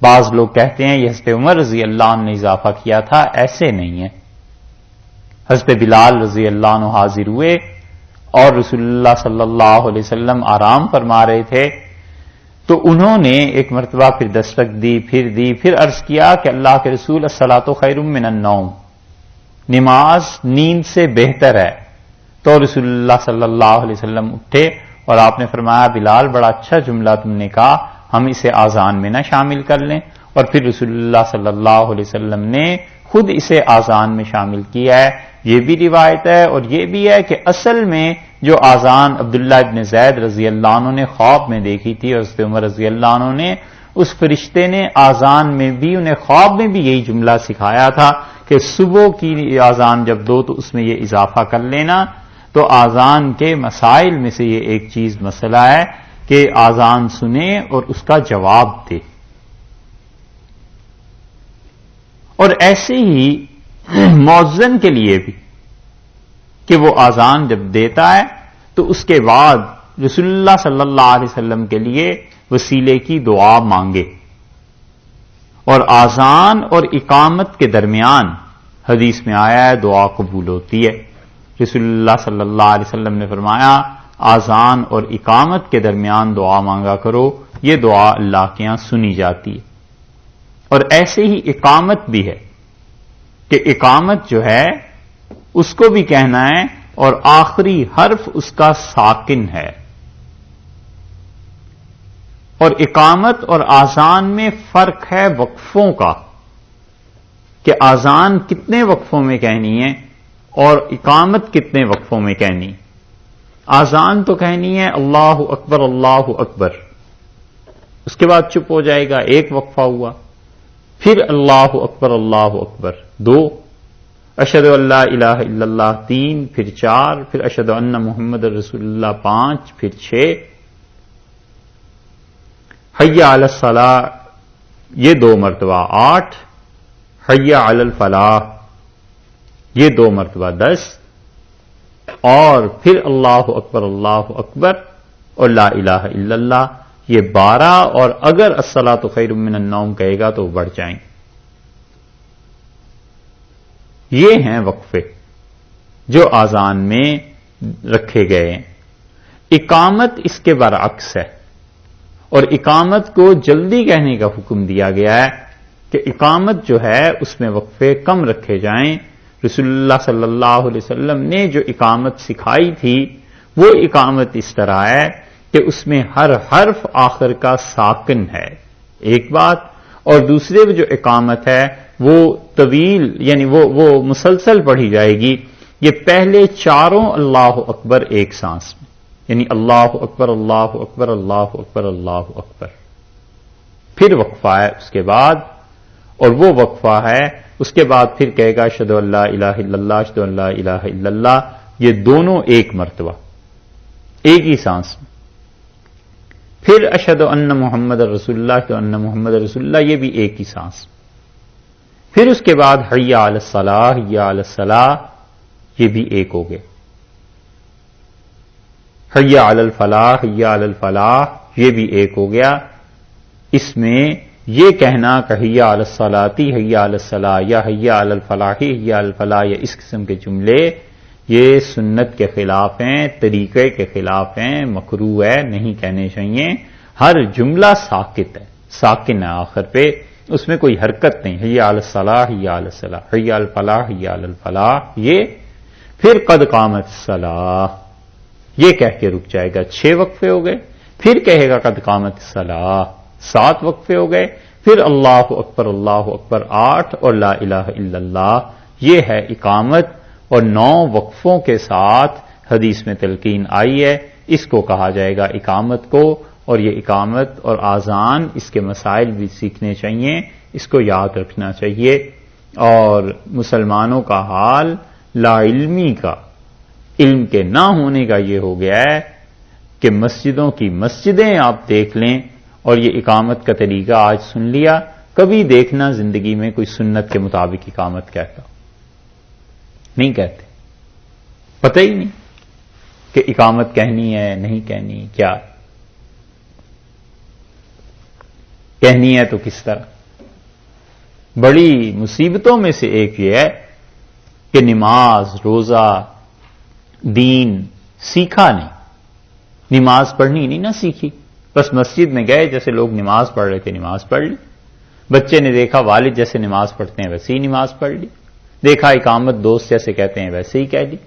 بعض لوگ کہتے ہیں یہ حضرت عمر رضی اللہ عنہ نے اضافہ کیا تھا، ایسے نہیں ہے. حضرت بلال رضی اللہ عنہ حاضر ہوئے اور رسول اللہ صلی اللہ علیہ وسلم آرام فرما رہے تھے، تو انہوں نے ایک مرتبہ پھر دستک دی، پھر عرض کیا کہ اللہ کے رسول الصلاۃ خیر من النوم، نماز نیند سے بہتر ہے. تو رسول اللہ صلی اللہ علیہ وسلم اٹھے اور آپ نے فرمایا بلال بڑا اچھا جملہ تم نے کہا، ہم اسے آذان میں نہ شامل کر لیں. اور پھر رسول اللہ صلی اللہ علیہ وسلم نے خود اسے آذان میں شامل کیا ہے. یہ بھی روایت ہے اور یہ بھی ہے کہ اصل میں جو آذان عبداللہ ابن زید رضی اللہ عنہ نے خواب میں دیکھی تھی اور حضرت عمر رضی اللہ عنہ نے، اس فرشتے نے آذان میں بھی انہیں خواب میں بھی یہی جملہ سکھایا تھا کہ صبح کی آذان جب دو تو اس میں یہ اضافہ کر لینا. تو آذان کے مسائل میں سے یہ ایک چیز مسئلہ ہے کہ آذان سنے اور اس کا جواب دے. اور ایسے ہی مؤذن کے لیے بھی کہ وہ آذان جب دیتا ہے تو اس کے بعد رسول اللہ صلی اللہ علیہ وسلم کے لیے وسیلے کی دعا مانگے. اور آذان اور اقامت کے درمیان حدیث میں آیا ہے دعا قبول ہوتی ہے. رسول اللہ صلی اللہ علیہ وسلم نے فرمایا آذان اور اقامت کے درمیان دعا مانگا کرو، یہ دعا اللہ کے ہاں سنی جاتی ہے. اور ایسے ہی اقامت بھی ہے کہ اقامت جو ہے اس کو بھی کہنا ہے اور آخری حرف اس کا ساکن ہے. اور اقامت اور آذان میں فرق ہے وقفوں کا، کہ آذان کتنے وقفوں میں کہنی ہے اور اقامت کتنے وقفوں میں کہنی. آذان تو کہنی ہے اللہ اکبر اللہ اکبر، اس کے بعد چپ ہو جائے گا، ایک وقفہ ہوا، پھر اللہ اکبر 2، اشہد ان لا الہ الا اللہ 3، پھر 4، پھر اشہد ان محمد رسول اللہ 5، پھر 6، حی علی الصلاۃ یہ 2 مرتبہ 8، حی علی الفلاح یہ 2 مرتبہ 10، اور پھر اللہ اکبر اور لا الہ الا اللہ یہ 12 اور اگر الصلاۃ خیر من النوم کہے گا تو بڑھ جائیں. یہ ہیں وقفے جو آذان میں رکھے گئے ہیں. اقامت اس کے برعکس ہے، اور اقامت کو جلدی کہنے کا حکم دیا گیا ہے کہ اقامت جو ہے اس میں وقفے کم رکھے جائیں. رسول اللہ صلی اللہ علیہ وسلم نے جو اقامت سکھائی تھی وہ اقامت اس طرح ہے کہ اس میں ہر حرف آخر کا ساکن ہے، ایک بات، اور دوسرے جو اقامت ہے وہ طویل، یعنی وہ مسلسل پڑھی جائے گی. یہ پہلے چاروں اللہ اکبر ایک سانس میں، یعنی اللہ اکبر اللہ اکبر اللہ اکبر اللہ اکبر، پھر وقفہ ہے اس کے بعد، اور وہ وقفہ ہے اس کے بعد پھر کہے گا اشہدو ان لا الہ الا اللہ اشہدو ان لا الہ الا اللہ. یہ دونوں ایک مرتبہ ایک ہی سانس میں. پھر اشہدو ان محمد رسول اللہ اشہدو ان محمد رسول اللہ، یہ بھی ایک ہی سانس. پھر اس کے بعد حی علی الصلاح حی علی الصلاح، یہ بھی ایک ہو گئے. حی علی الفلاح حی علی الفلاح، یہ بھی ایک ہو گیا. اس میں یہ کہنا کہ حی علی الصلاۃ حی علی الصلاح یا حی علی الفلاح حی علی الفلاح، یا اس قسم کے جملے یہ سنت کے خلاف ہیں، طریقے کے خلاف ہیں، مکروہ ہے، نہیں کہنے چاہیے. ہر جملہ ساکت ہے، ساکن ہے آخر پہ، اس میں کوئی حرکت نہیں. حی علی الصلاح حی علی الصلاح حی علی الفلاح حی علی الفلاح، یہ پھر قد قامت الصلاح، یہ کہہ کے رک جائے گا. 6 وقفے ہو گئے. پھر کہے گا قد قامت الصلاح، 7 وقفے ہو گئے. پھر اللہ اکبر 8 اور لا الہ الا اللہ. یہ ہے اقامت، اور 9 وقفوں کے ساتھ حدیث میں تلقین آئی ہے. اس کو کہا جائے گا اقامت کو. اور یہ اقامت اور آذان، اس کے مسائل بھی سیکھنے چاہیے، اس کو یاد رکھنا چاہیے. اور مسلمانوں کا حال لا علمی کا، علم کے نہ ہونے کا یہ ہو گیا ہے کہ مسجدوں کی مسجدیں آپ دیکھ لیں، اور یہ اقامت کا طریقہ آج سن لیا، کبھی دیکھنا زندگی میں کوئی سنت کے مطابق اقامت کہتا نہیں کہتے، پتہ ہی نہیں کہ اقامت کہنی ہے نہیں کہنی، کیا کہنی ہے تو کس طرح. بڑی مصیبتوں میں سے ایک یہ ہے کہ نماز روزہ دین سیکھا نہیں، نماز پڑھنی نہیں نہ سیکھی، بس مسجد میں گئے، جیسے لوگ نماز پڑھ رہے تھے نماز پڑھ لی، بچے نے دیکھا والد جیسے نماز پڑھتے ہیں ویسے ہی نماز پڑھ لی، دیکھا اقامت دوست جیسے کہتے ہیں ویسے ہی کہہ لی،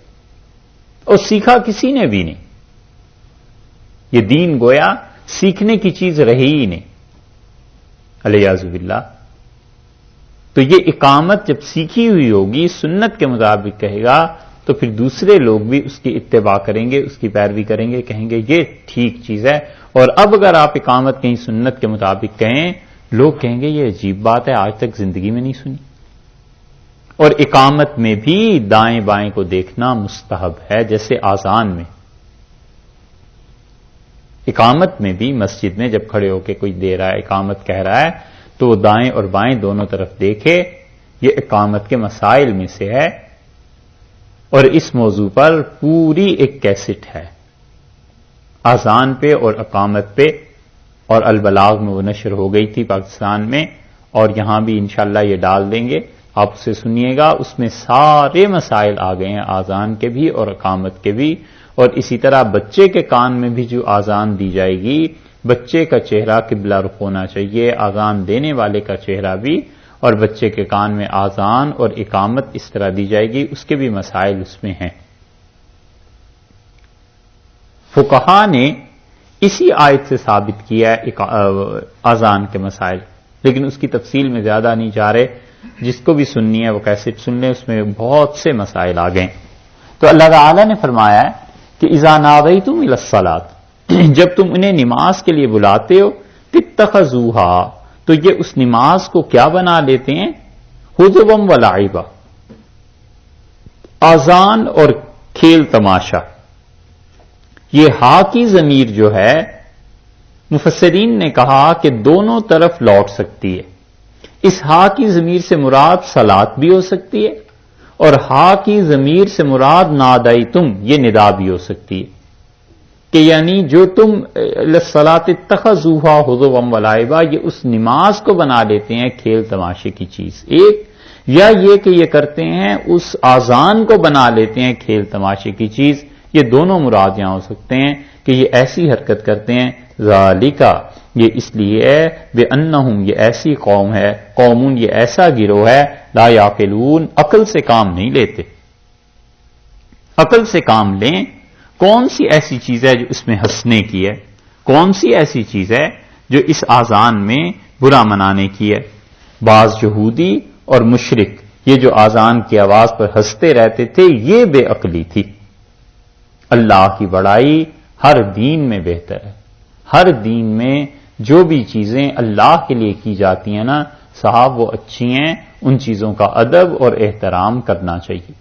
اور سیکھا کسی نے بھی نہیں. یہ دین گویا سیکھنے کی چیز رہی ہی نہیں، الیاذ باللہ. تو یہ اقامت جب سیکھی ہوئی ہوگی، سنت کے مطابق کہے گا، تو پھر دوسرے لوگ بھی اس کی اتباع کریں گے، اس کی پیروی کریں گے، کہیں گے یہ ٹھیک چیز ہے. اور اب اگر آپ اقامت کہیں سنت کے مطابق کہیں، لوگ کہیں گے یہ عجیب بات ہے، آج تک زندگی میں نہیں سنی. اور اقامت میں بھی دائیں بائیں کو دیکھنا مستحب ہے، جیسے آذان میں. اقامت میں بھی مسجد میں جب کھڑے ہو کے کوئی دے رہا ہے، اقامت کہہ رہا ہے، تو وہ دائیں اور بائیں دونوں طرف دیکھے. یہ اقامت کے مسائل میں سے ہے، اور اس موضوع پر پوری ایک کیسٹ ہے آذان پہ اور اقامت پہ، اور البلاغ میں وہ نشر ہو گئی تھی پاکستان میں، اور یہاں بھی انشاءاللہ یہ ڈال دیں گے، آپ اسے سنیے گا. اس میں سارے مسائل آ گئے ہیں، آذان کے بھی اور اقامت کے بھی. اور اسی طرح بچے کے کان میں بھی جو آذان دی جائے گی، بچے کا چہرہ قبلہ رخ ہونا چاہیے، آذان دینے والے کا چہرہ بھی، اور بچے کے کان میں آذان اور اقامت اس طرح دی جائے گی، اس کے بھی مسائل اس میں ہیں. فقہا نے اسی آیت سے ثابت کیا ہے آذان کے مسائل، لیکن اس کی تفصیل میں زیادہ نہیں جا رہے. جس کو بھی سننی ہے وہ کیسٹ سن لیں، اس میں بہت سے مسائل آ گئے. تو اللہ تعالی نے فرمایا ہے کہ اذا نادیتم الی الصلاۃ، جب تم انہیں نماز کے لیے بلاتے ہو، تتخذوها، تو یہ اس نماز کو کیا بنا لیتے ہیں؟ حضوا ولعبا، آذان اور کھیل تماشا. یہ ہا کی ضمیر جو ہے مفسرین نے کہا کہ دونوں طرف لوٹ سکتی ہے. اس ہا کی ضمیر سے مراد صلاۃ بھی ہو سکتی ہے، اور ہا کی ضمیر سے مراد نادیتم، یہ ندا بھی ہو سکتی ہے. کہ یعنی جو تم للصلاۃ اتخذوها حضوا ولعبا، یہ اس نماز کو بنا لیتے ہیں کھیل تماشے کی چیز ایک، یا یہ کہ یہ کرتے ہیں اس آذان کو بنا لیتے ہیں کھیل تماشے کی چیز، یہ دونوں مراد یہاں ہو سکتے ہیں کہ یہ ایسی حرکت کرتے ہیں۔ ذالکا، یہ اس لیے ہے بانہم، یہ ایسی قوم ہے، قومون یہ ایسا گروہ ہے، لا یعقلون، عقل سے کام نہیں لیتے۔ عقل سے کام لیں، کون سی ایسی چیز ہے جو اس میں ہنسنے کی ہے، کون سی ایسی چیز ہے جو اس آذان میں برا منانے کی ہے۔ بعض یہودی اور مشرک یہ جو آذان کی آواز پر ہنستے رہتے تھے، یہ بے عقلی تھی۔ اللہ کی بڑائی ہر دین میں بہتر ہے، ہر دین میں جو بھی چیزیں اللہ کے لیے کی جاتی ہیں نا صاحب وہ اچھی ہیں، ان چیزوں کا ادب اور احترام کرنا چاہیے۔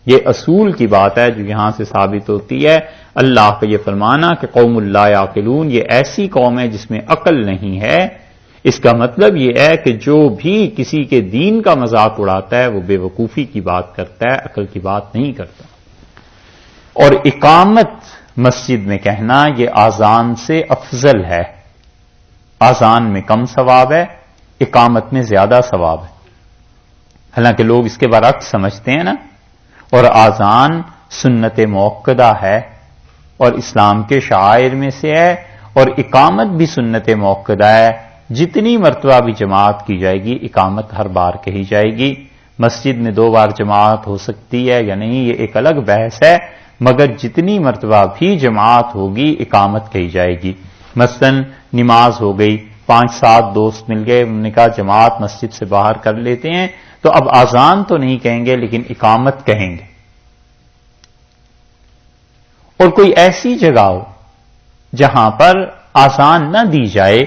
یہ اصول کی بات ہے جو یہاں سے ثابت ہوتی ہے۔ اللہ کا یہ فرمانا کہ قوم لا یعقلون، یہ ایسی قوم ہے جس میں عقل نہیں ہے، اس کا مطلب یہ ہے کہ جو بھی کسی کے دین کا مذاق اڑاتا ہے وہ بے وقوفی کی بات کرتا ہے، عقل کی بات نہیں کرتا۔ اور اقامت مسجد میں کہنا یہ آذان سے افضل ہے۔ آذان میں کم ثواب ہے، اقامت میں زیادہ ثواب ہے۔ حالانکہ لوگ اس کے برعکس سمجھتے ہیں نا، اور آذان سنت موقدہ ہے اور اسلام کے شعائر میں سے ہے، اور اقامت بھی سنت موقدہ ہے۔ جتنی مرتبہ بھی جماعت کی جائے گی اقامت ہر بار کہی جائے گی۔ مسجد میں 2 بار جماعت ہو سکتی ہے یا نہیں یہ ایک الگ بحث ہے، مگر جتنی مرتبہ بھی جماعت ہوگی اقامت کہی جائے گی۔ مثلا نماز ہو گئی، 5-7 دوست مل گئے، انہوں نے کہا جماعت مسجد سے باہر کر لیتے ہیں، تو اب آذان تو نہیں کہیں گے لیکن اقامت کہیں گے۔ اور کوئی ایسی جگہ ہو جہاں پر آذان نہ دی جائے،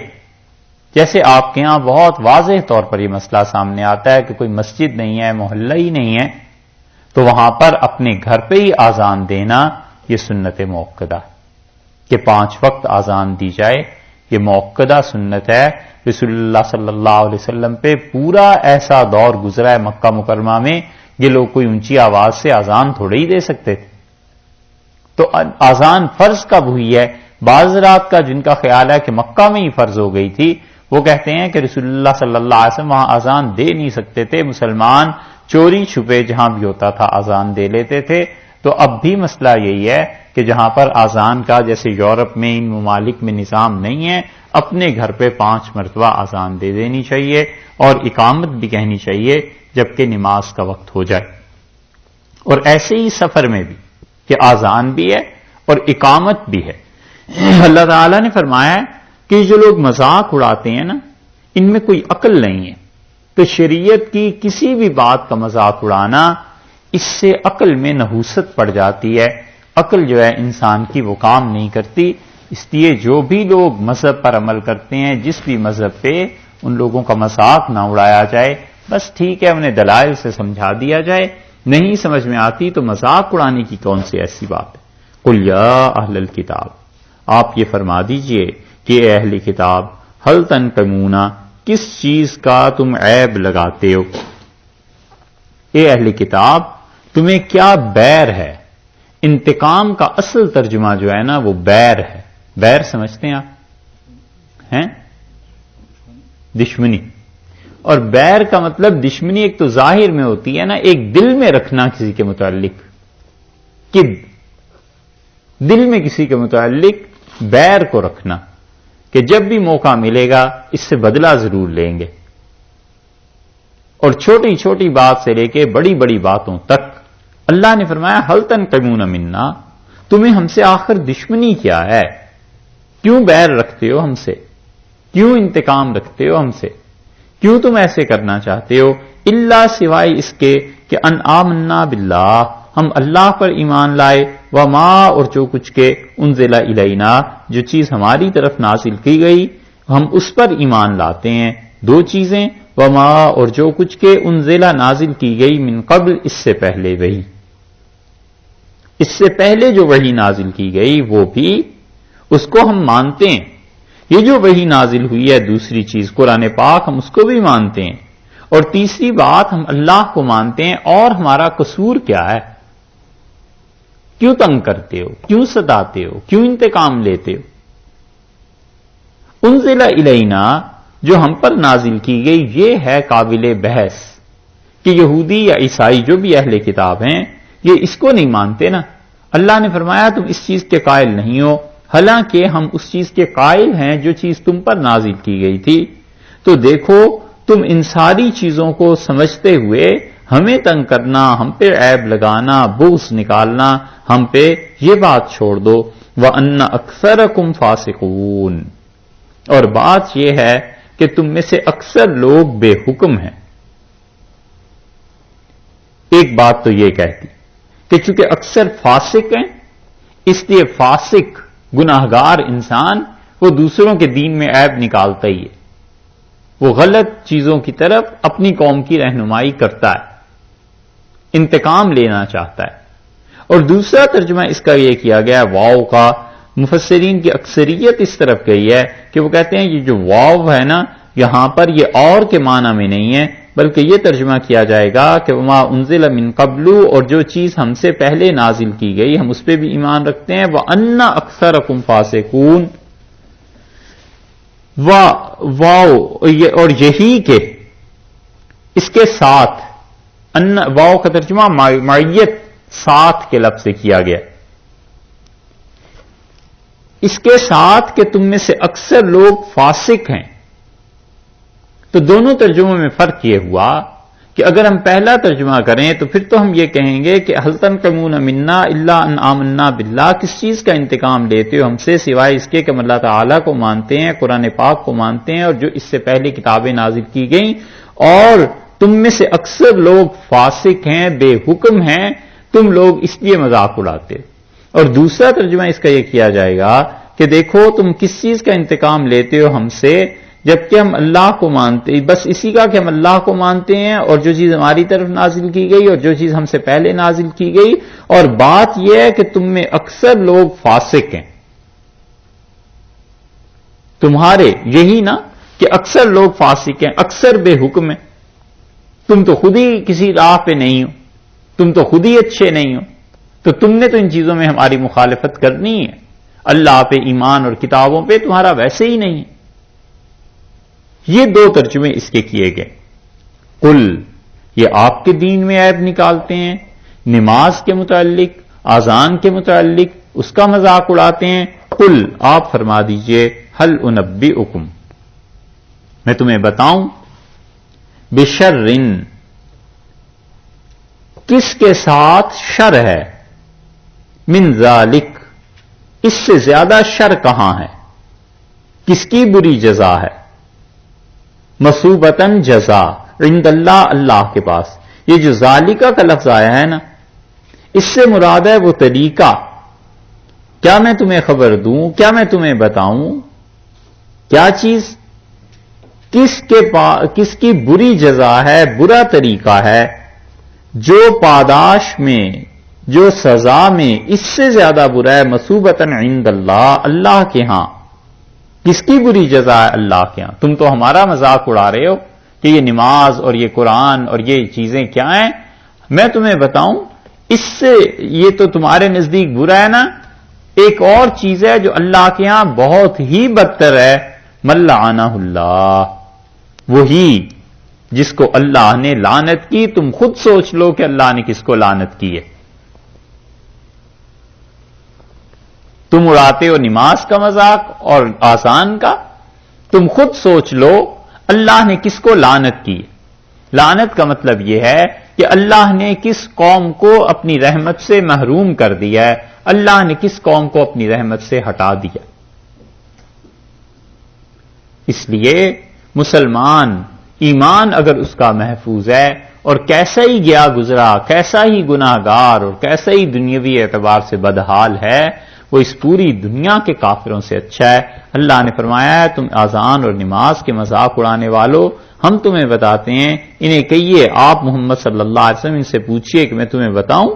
جیسے آپ کے ہاں بہت واضح طور پر یہ مسئلہ سامنے آتا ہے کہ کوئی مسجد نہیں ہے، محلہ ہی نہیں ہے، تو وہاں پر اپنے گھر پہ ہی آذان دینا یہ سنت موقدہ کہ 5 وقت آذان دی جائے، یہ موقدہ سنت ہے۔ رسول اللہ صلی اللہ علیہ وسلم پہ پورا ایسا دور گزرا ہے مکہ مکرمہ میں، یہ لوگ کوئی اونچی آواز سے آذان تھوڑے ہی دے سکتے تھے۔ تو آذان فرض کب ہوئی ہے؟ بعض رات کا جن کا خیال ہے کہ مکہ میں ہی فرض ہو گئی تھی، وہ کہتے ہیں کہ رسول اللہ صلی اللہ علیہ وسلم وہاں آذان دے نہیں سکتے تھے، مسلمان چوری چھپے جہاں بھی ہوتا تھا آذان دے لیتے تھے۔ تو اب بھی مسئلہ یہی ہے کہ جہاں پر آذان کا جیسے یورپ میں ان ممالک میں نظام نہیں ہے، اپنے گھر پہ 5 مرتبہ آذان دے دینی چاہیے اور اقامت بھی کہنی چاہیے جبکہ نماز کا وقت ہو جائے۔ اور ایسے ہی سفر میں بھی کہ آذان بھی ہے اور اقامت بھی ہے۔ اللہ تعالیٰ نے فرمایا کہ جو لوگ مذاق اڑاتے ہیں نا ان میں کوئی عقل نہیں ہے، تو شریعت کی کسی بھی بات کا مذاق اڑانا اس سے عقل میں نحوست پڑ جاتی ہے، عقل جو ہے انسان کی وہ کام نہیں کرتی۔ اس لیے جو بھی لوگ مذہب پر عمل کرتے ہیں، جس بھی مذہب پہ، ان لوگوں کا مذاق نہ اڑایا جائے، بس ٹھیک ہے انہیں دلائل سے سمجھا دیا جائے، نہیں سمجھ میں آتی تو مذاق اڑانے کی کون سی ایسی بات ہے۔ قل یا اہل الکتاب، آپ یہ فرما دیجئے کہ اے اہل کتاب، ہل تنقمون، کس چیز کا تم عیب لگاتے ہو؟ اے اہل کتاب تمہیں کیا بیر ہے؟ انتقام کا اصل ترجمہ جو ہے نا وہ بیر ہے۔ بیر سمجھتے ہیں آپ؟ ہیں دشمنی، اور بیر کا مطلب دشمنی ایک تو ظاہر میں ہوتی ہے نا، ایک دل میں رکھنا کسی کے متعلق، کد دل میں کسی کے متعلق بیر کو رکھنا کہ جب بھی موقع ملے گا اس سے بدلہ ضرور لیں گے، اور چھوٹی چھوٹی بات سے لے کے بڑی بڑی باتوں تک۔ اللہ نے فرمایا ہل تنقمون منا، تمہیں ہم سے آخر دشمنی کیا ہے؟ کیوں بیر رکھتے ہو ہم سے؟ کیوں انتقام رکھتے ہو ہم سے؟ کیوں تم ایسے کرنا چاہتے ہو؟ الا سوائے اس کے کہ ان آمنا باللہ، ہم اللہ پر ایمان لائے، وما اور جو کچھ کے انزل الینا، جو چیز ہماری طرف نازل کی گئی ہم اس پر ایمان لاتے ہیں۔ 2 چیزیں، وما اور جو کچھ کے انزلہ نازل کی گئی من قبل، اس سے پہلے وہی، اس سے پہلے جو وحی نازل کی گئی وہ بھی اس کو ہم مانتے ہیں۔ یہ جو وحی نازل ہوئی ہے دوسری چیز قرآن پاک، ہم اس کو بھی مانتے ہیں۔ اور تیسری بات ہم اللہ کو مانتے ہیں، اور ہمارا قصور کیا ہے؟ کیوں تنگ کرتے ہو، کیوں ستاتے ہو، کیوں انتقام لیتے ہو؟ انزل الینا جو ہم پر نازل کی گئی یہ ہے قابل بحث کہ یہودی یا عیسائی جو بھی اہل کتاب ہیں یہ اس کو نہیں مانتے نا. اللہ نے فرمایا تم اس چیز کے قائل نہیں ہو، حالانکہ ہم اس چیز کے قائل ہیں جو چیز تم پر نازل کی گئی تھی. تو دیکھو تم ان ساری چیزوں کو سمجھتے ہوئے ہمیں تنگ کرنا، ہم پہ عیب لگانا، بغض نکالنا، ہم پہ یہ بات چھوڑ دو. وَأَنَّ أَكْثَرَكُمْ فَاسِقُونَ، اور بات یہ ہے کہ تم میں سے اکثر لوگ بے حکم ہیں. ایک بات تو یہ کہتی کہ چونکہ اکثر فاسق ہیں اس لیے فاسق گناہگار انسان وہ دوسروں کے دین میں عیب نکالتا ہی ہے، وہ غلط چیزوں کی طرف اپنی قوم کی رہنمائی کرتا ہے، انتقام لینا چاہتا ہے. اور دوسرا ترجمہ اس کا یہ کیا گیا واو کا، مفسرین کی اکثریت اس طرف گئی ہے کہ وہ کہتے ہیں یہ جو واو ہے نا یہاں پر یہ اور کے معنی میں نہیں ہے بلکہ یہ ترجمہ کیا جائے گا کہ وما انزل من قبل، اور جو چیز ہم سے پہلے نازل کی گئی ہم اس پہ بھی ایمان رکھتے ہیں. وَأَنَّ أَكْثَرَكُمْ فَاسِقُونَ، واو اور یہی کہ اس کے ساتھ واو کا ترجمہ معیت ساتھ کے لفظ سے کیا گیا، اس کے ساتھ کہ تم میں سے اکثر لوگ فاسق ہیں. تو دونوں ترجموں میں فرق یہ ہوا کہ اگر ہم پہلا ترجمہ کریں تو پھر تو ہم یہ کہیں گے کہ هل تنقمون منا الا ان آمنا باللہ، کس چیز کا انتقام لیتے ہو ہم سے سوائے اس کے کہ ہم اللہ تعالیٰ کو مانتے ہیں، قرآن پاک کو مانتے ہیں اور جو اس سے پہلے کتابیں نازل کی گئیں، اور تم میں سے اکثر لوگ فاسق ہیں، بے حکم ہیں، تم لوگ اس لیے مذاق اڑاتے. اور دوسرا ترجمہ اس کا یہ کیا جائے گا کہ دیکھو تم کس چیز کا انتقام لیتے ہو ہم سے جبکہ ہم اللہ کو مانتے، بس اسی کا کہ ہم اللہ کو مانتے ہیں اور جو چیز ہماری طرف نازل کی گئی اور جو چیز ہم سے پہلے نازل کی گئی، اور بات یہ ہے کہ تم میں اکثر لوگ فاسق ہیں. تمہارے یہی نا کہ اکثر لوگ فاسق ہیں، اکثر بے حکم ہیں. تم تو خود ہی کسی راہ پہ نہیں ہو، تم تو خود ہی اچھے نہیں ہو، تو تم نے تو ان چیزوں میں ہماری مخالفت کرنی ہے. اللہ پہ ایمان اور کتابوں پہ تمہارا ویسے ہی نہیں ہے. یہ دو ترجمے اس کے کیے گئے. قل، یہ آپ کے دین میں عیب نکالتے ہیں، نماز کے متعلق، اذان کے متعلق اس کا مذاق اڑاتے ہیں. قل، آپ فرما دیجئے هل انبئکم، میں تمہیں بتاؤں، بشر، کس کے ساتھ شر ہے، من ذالک، اس سے زیادہ شر کہاں ہے، کس کی بری جزا ہے، مصوبتاً جزا عند اللہ، اللہ کے پاس. یہ جو ذالکہ کا لفظ آیا ہے نا اس سے مراد ہے وہ طریقہ. کیا میں تمہیں خبر دوں، کیا میں تمہیں بتاؤں، کیا چیز، کس کی بری جزا ہے، برا طریقہ ہے، جو پاداش میں، جو سزا میں اس سے زیادہ برا ہے، مصوبتاً عند اللہ، اللہ کے ہاں. کس کی بری جزا ہے، اللہ کے ہاں. تم تو ہمارا مذاق اڑا رہے ہو کہ یہ نماز اور یہ قرآن اور یہ چیزیں کیا ہیں. میں تمہیں بتاؤں اس سے یہ تو تمہارے نزدیک برا ہے نا، ایک اور چیز ہے جو اللہ کے ہاں بہت ہی بدتر ہے، من لعنہ اللہ، وہی جس کو اللہ نے لعنت کی. تم خود سوچ لو کہ اللہ نے کس کو لعنت کی ہے. تم اڑاتے ہو نماز کا مذاق اور آسان کا، تم خود سوچ لو اللہ نے کس کو لعنت کی. لعنت کا مطلب یہ ہے کہ اللہ نے کس قوم کو اپنی رحمت سے محروم کر دیا ہے، اللہ نے کس قوم کو اپنی رحمت سے ہٹا دیا. اس لیے مسلمان ایمان اگر اس کا محفوظ ہے اور کیسا ہی گیا گزرا، کیسا ہی گناہگار اور کیسا ہی دنیاوی اعتبار سے بدحال ہے، وہ اس پوری دنیا کے کافروں سے اچھا ہے. اللہ نے فرمایا ہے تم اذان اور نماز کے مذاق اڑانے والو، ہم تمہیں بتاتے ہیں، انہیں کہیے آپ محمد صلی اللہ علیہ وسلم ان سے پوچھئے کہ میں تمہیں بتاؤں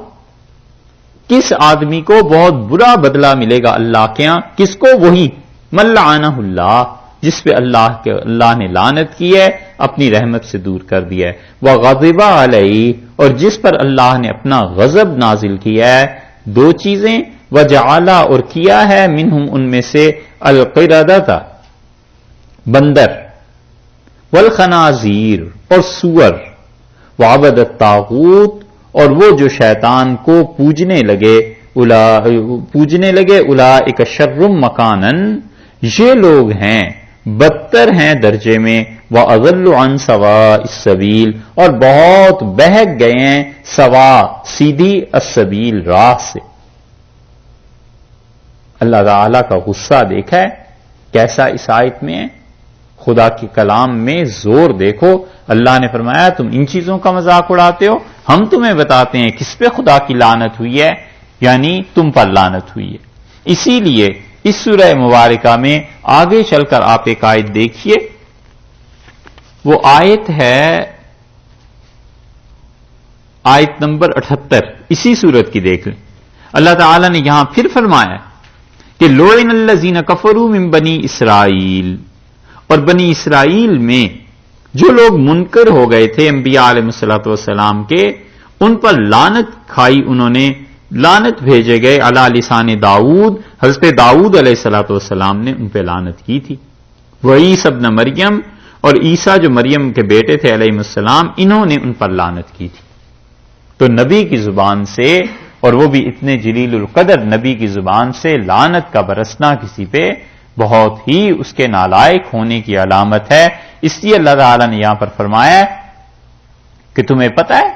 کس آدمی کو بہت برا بدلہ ملے گا اللہ کے ہاں. کس کو؟ وہی من لعنہ اللہ، جس پہ اللہ نے لعنت کی ہے، اپنی رحمت سے دور کر دیا ہے. وغضب علیہ، اور جس پر اللہ نے اپنا غضب نازل کیا ہے، دو چیزیں، وجعل اور کیا ہے منہم ان میں سے القردۃ بندر، والخنازیر اور سور، وعبد الطاغوت اور وہ جو شیطان کو پوجنے لگے اولئک شر مکانا، یہ لوگ ہیں بدتر ہیں درجے میں، وَأَضَلُّ عَنْ سَوَاءِ السَّبِيلِ اور بہت بہک گئے ہیں سوا سیدھی السبیل راہ سے۔ اللہ تعالی کا غصہ دیکھا ہے کیسا اس آیت میں ہے، خدا کے کلام میں زور دیکھو۔ اللہ نے فرمایا تم ان چیزوں کا مذاق اڑاتے ہو، ہم تمہیں بتاتے ہیں کس پہ خدا کی لعنت ہوئی ہے، یعنی تم پر لعنت ہوئی ہے۔ اسی لیے اس سورہ مبارکہ میں آگے چل کر آپ ایک آیت دیکھیے، وہ آیت ہے آیت نمبر 78 اسی سورت کی، دیکھ لیں۔ اللہ تعالی نے یہاں پھر فرمایا کہ لعن الذین کفروا من بنی اسرائیل، اور بنی اسرائیل میں جو لوگ منکر ہو گئے تھے انبیاء علیہ الصلوۃ والسلام کے، ان پر لعنت کھائی انہوں نے، لعنت بھیجے گئے علی لسان داؤد، حضرت داؤد علیہ الصلوۃ والسلام نے ان پہ لعنت کی تھی، وعیسی ابن مریم اور عیسیٰ جو مریم کے بیٹے تھے علیہ السلام، انہوں نے ان پر لعنت کی تھی۔ تو نبی کی زبان سے، اور وہ بھی اتنے جلیل القدر نبی کی زبان سے لعنت کا برسنا کسی پہ بہت ہی اس کے نالائق ہونے کی علامت ہے۔ اس لیے اللہ تعالی نے یہاں پر فرمایا کہ تمہیں پتہ ہے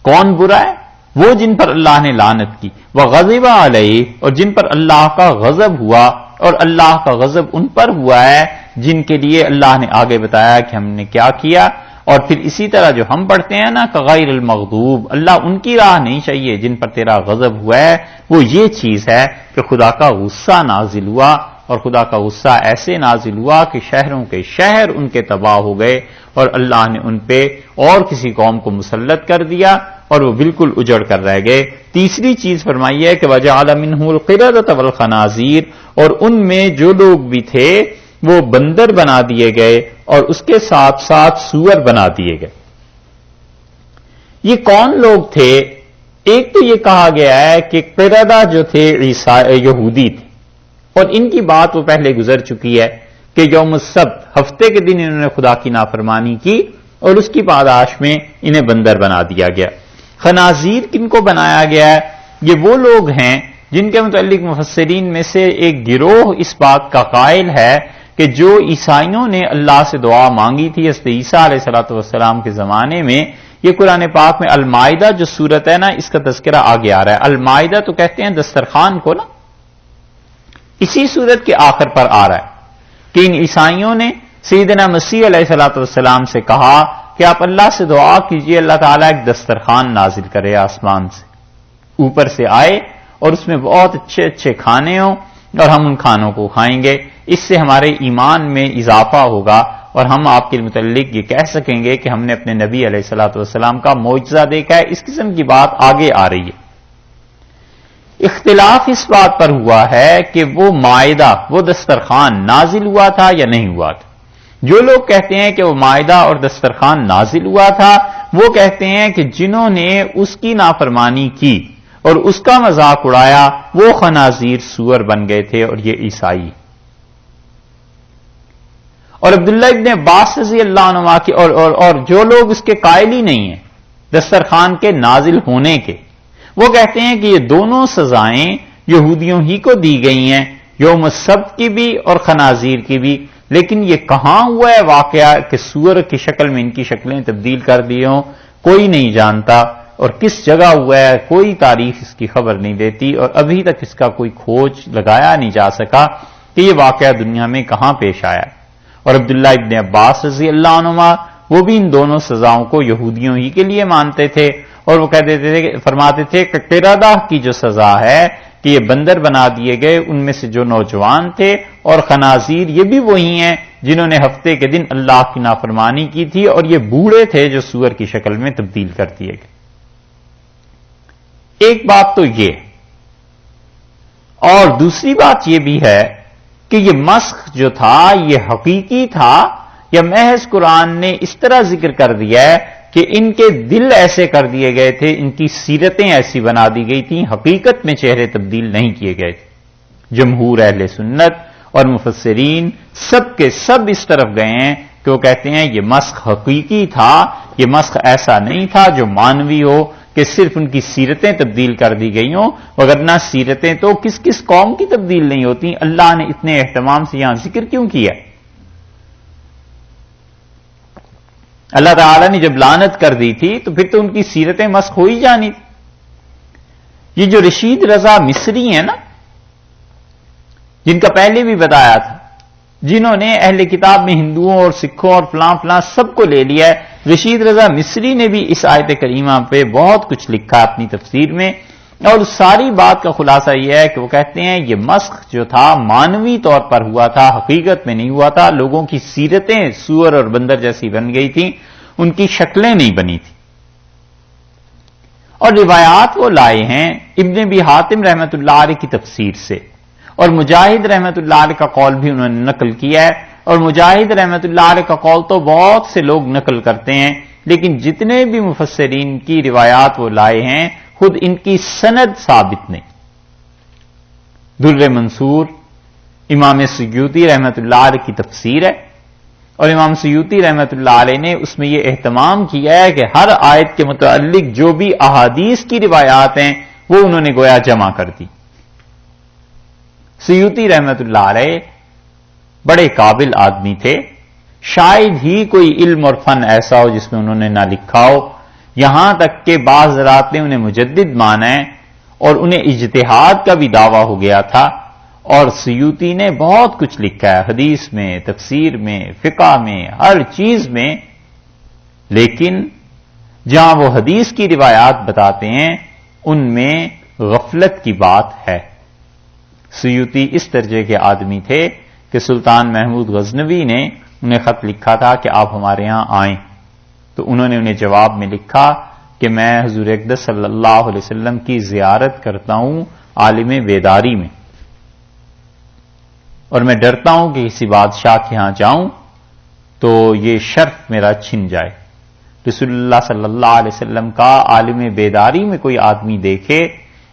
کون برا ہے؟ وہ جن پر اللہ نے لعنت کی، وغضب علیہ اور جن پر اللہ کا غضب ہوا، اور اللہ کا غضب ان پر ہوا ہے جن کے لیے اللہ نے آگے بتایا کہ ہم نے کیا کیا۔ اور پھر اسی طرح جو ہم پڑھتے ہیں نا کہ غیر المغضوب، اللہ ان کی راہ نہیں چاہیے جن پر تیرا غضب ہوا ہے، وہ یہ چیز ہے کہ خدا کا غصہ نازل ہوا، اور خدا کا غصہ ایسے نازل ہوا کہ شہروں کے شہر ان کے تباہ ہو گئے، اور اللہ نے ان پہ اور کسی قوم کو مسلط کر دیا اور وہ بالکل اجڑ کر رہ گئے۔ تیسری چیز فرمائی ہے کہ وجعل منہ القردۃ والخنازیر، اور ان میں جو لوگ بھی تھے وہ بندر بنا دیے گئے اور اس کے ساتھ ساتھ سور بنا دیے گئے۔ یہ کون لوگ تھے؟ ایک تو یہ کہا گیا ہے کہ قردہ جو تھے یہودی تھے، اور ان کی بات وہ پہلے گزر چکی ہے کہ یوم السبت ہفتے کے دن انہوں نے خدا کی نافرمانی کی اور اس کی پاداش میں انہیں بندر بنا دیا گیا۔ خنازیر کن کو بنایا گیا ہے؟ یہ وہ لوگ ہیں جن کے متعلق مفسرین میں سے ایک گروہ اس بات کا قائل ہے کہ جو عیسائیوں نے اللہ سے دعا مانگی تھی حضرت عیسیٰ علیہ السلام کے زمانے میں، یہ قرآن پاک میں المائدہ جو سورت ہے نا، اس کا تذکرہ آگے آ رہا ہے۔ المائدہ تو کہتے ہیں دسترخوان کو نا، اسی سورت کے آخر پر آ رہا ہے کہ ان عیسائیوں نے سیدنا مسیح علیہ السلام سے کہا کہ آپ اللہ سے دعا کیجئے اللہ تعالیٰ ایک دسترخوان نازل کرے آسمان سے، اوپر سے آئے اور اس میں بہت اچھے اچھے کھانے ہوں اور ہم ان کھانوں کو کھائیں گے، اس سے ہمارے ایمان میں اضافہ ہوگا اور ہم آپ کے متعلق یہ کہہ سکیں گے کہ ہم نے اپنے نبی علیہ السلام کا معجزہ دیکھا ہے۔ اس قسم کی بات آگے آ رہی ہے۔ اختلاف اس بات پر ہوا ہے کہ وہ مائدہ، وہ دسترخوان نازل ہوا تھا یا نہیں ہوا تھا۔ جو لوگ کہتے ہیں کہ وہ مائدہ اور دسترخوان نازل ہوا تھا، وہ کہتے ہیں کہ جنہوں نے اس کی نافرمانی کی اور اس کا مذاق اڑایا وہ خنازیر سور بن گئے تھے، اور یہ عیسائی۔ اور عبداللہ ابن عباس رضی اللہ عنہ کی اور جو لوگ اس کے قائل ہی نہیں ہیں دسترخوان کے نازل ہونے کے، وہ کہتے ہیں کہ یہ دونوں سزائیں یہودیوں ہی کو دی گئی ہیں، یوم السبت کی بھی اور خنازیر کی بھی، لیکن یہ کہاں ہوا ہے واقعہ کہ سور کی شکل میں ان کی شکلیں تبدیل کر دی ہوں، کوئی نہیں جانتا، اور کس جگہ ہوا ہے کوئی تاریخ اس کی خبر نہیں دیتی، اور ابھی تک اس کا کوئی کھوج لگایا نہیں جا سکا کہ یہ واقعہ دنیا میں کہاں پیش آیا۔ اور عبداللہ ابن عباس رضی اللہ عنہما وہ بھی ان دونوں سزاؤں کو یہودیوں ہی کے لیے مانتے تھے، اور وہ کہتے تھے، فرماتے تھے کہ قردہ کی جو سزا ہے کہ یہ بندر بنا دیے گئے ان میں سے جو نوجوان تھے، اور خنازیر یہ بھی وہی ہیں جنہوں نے ہفتے کے دن اللہ کی نافرمانی کی تھی، اور یہ بوڑھے تھے جو سور کی شکل میں تبدیل کر دیے گئے۔ ایک بات تو یہ، اور دوسری بات یہ بھی ہے کہ یہ مسخ جو تھا یہ حقیقی تھا یا محض قرآن نے اس طرح ذکر کر دیا ہے کہ ان کے دل ایسے کر دیے گئے تھے، ان کی سیرتیں ایسی بنا دی گئی تھیں، حقیقت میں چہرے تبدیل نہیں کیے گئے تھے۔ جمہور اہل سنت اور مفسرین سب کے سب اس طرف گئے ہیں کہ وہ کہتے ہیں یہ مسخ حقیقی تھا، یہ مسخ ایسا نہیں تھا جو مانوی ہو کہ صرف ان کی سیرتیں تبدیل کر دی گئی ہوں، وگرنہ سیرتیں تو کس کس قوم کی تبدیل نہیں ہوتی۔ اللہ نے اتنے اہتمام سے یہاں ذکر کیوں کیا؟ اللہ تعالیٰ نے جب لعنت کر دی تھی تو پھر تو ان کی سیرتیں مسخ ہو ہی جانی تھی۔ یہ جو رشید رضا مصری ہیں نا، جن کا پہلے بھی بتایا تھا، جنہوں نے اہل کتاب میں ہندوؤں اور سکھوں اور فلاں فلاں سب کو لے لیا ہے، رشید رضا مصری نے بھی اس آیت کریمہ پہ بہت کچھ لکھا اپنی تفسیر میں، اور ساری بات کا خلاصہ یہ ہے کہ وہ کہتے ہیں یہ مسخ جو تھا مانوی طور پر ہوا تھا، حقیقت میں نہیں ہوا تھا۔ لوگوں کی سیرتیں سور اور بندر جیسی بن گئی تھیں، ان کی شکلیں نہیں بنی تھیں۔ اور روایات وہ لائے ہیں ابن ابی حاتم رحمۃ اللہ علیہ کی تفسیر سے، اور مجاہد رحمۃ اللہ علیہ کا قول بھی انہوں نے نقل کیا ہے، اور مجاہد رحمۃ اللہ علیہ کا قول تو بہت سے لوگ نقل کرتے ہیں، لیکن جتنے بھی مفسرین کی روایات وہ لائے ہیں خود ان کی سند ثابت نہیں۔ در منصور امام سیوطی رحمۃ اللہ علیہ کی تفسیر ہے، اور امام سیوطی رحمۃ اللہ علیہ نے اس میں یہ اہتمام کیا ہے کہ ہر آیت کے متعلق جو بھی احادیث کی روایات ہیں وہ انہوں نے گویا جمع کر دی۔ سیوطی رحمۃ اللہ علیہ بڑے قابل آدمی تھے، شاید ہی کوئی علم اور فن ایسا ہو جس میں انہوں نے نہ لکھا ہو، یہاں تک کہ بعض حضرات نے انہیں مجدد مانا ہے اور انہیں اجتہاد کا بھی دعویٰ ہو گیا تھا، اور سیوطی نے بہت کچھ لکھا ہے حدیث میں، تفسیر میں، فقہ میں، ہر چیز میں، لیکن جہاں وہ حدیث کی روایات بتاتے ہیں ان میں غفلت کی بات ہے۔ سیوطی اس درجے کے آدمی تھے کہ سلطان محمود غزنوی نے انہیں خط لکھا تھا کہ آپ ہمارے ہاں آئیں، تو انہوں نے انہیں جواب میں لکھا کہ میں حضور اقدس صلی اللہ علیہ وسلم کی زیارت کرتا ہوں عالم بیداری میں، اور میں ڈرتا ہوں کہ کسی بادشاہ کے ہاں جاؤں تو یہ شرف میرا چھن جائے۔ رسول اللہ صلی اللہ علیہ وسلم کا عالم بیداری میں کوئی آدمی دیکھے،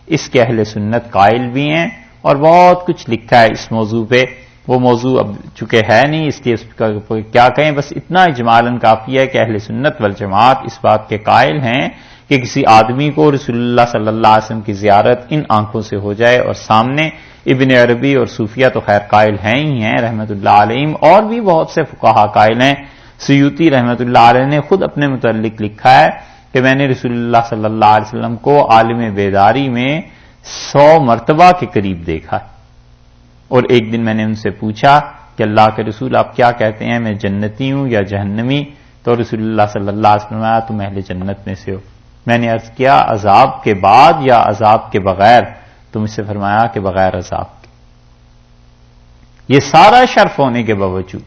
اس کے اہل سنت قائل بھی ہیں اور بہت کچھ لکھا ہے اس موضوع پہ۔ وہ موضوع اب چونکہ ہے نہیں، اس لیے اس کا کیا کہیں، بس اتنا اجمالاً کافی ہے کہ اہل سنت والجماعت اس بات کے قائل ہیں کہ کسی آدمی کو رسول اللہ صلی اللہ علیہ وسلم کی زیارت ان آنکھوں سے ہو جائے، اور سامنے ابن عربی اور صوفیہ تو خیر قائل ہیں ہی ہیں رحمۃ اللہ علیہم، اور بھی بہت سے فقہا قائل ہیں۔ سیوطی رحمۃ اللہ علیہ نے خود اپنے متعلق لکھا ہے کہ میں نے رسول اللہ صلی اللہ علیہ وسلم کو عالم بیداری میں 100 مرتبہ کے قریب دیکھا، اور ایک دن میں نے ان سے پوچھا کہ اللہ کے رسول آپ کیا کہتے ہیں، میں جنتی ہوں یا جہنمی؟ تو رسول اللہ صلی اللہ علیہ وسلم نے تم اہل جنت میں سے ہو۔ میں نے عرض کیا عذاب کے بعد یا عذاب کے بغیر؟ تو مجھ سے فرمایا کہ بغیر عذاب کے۔ یہ سارا شرف ہونے کے باوجود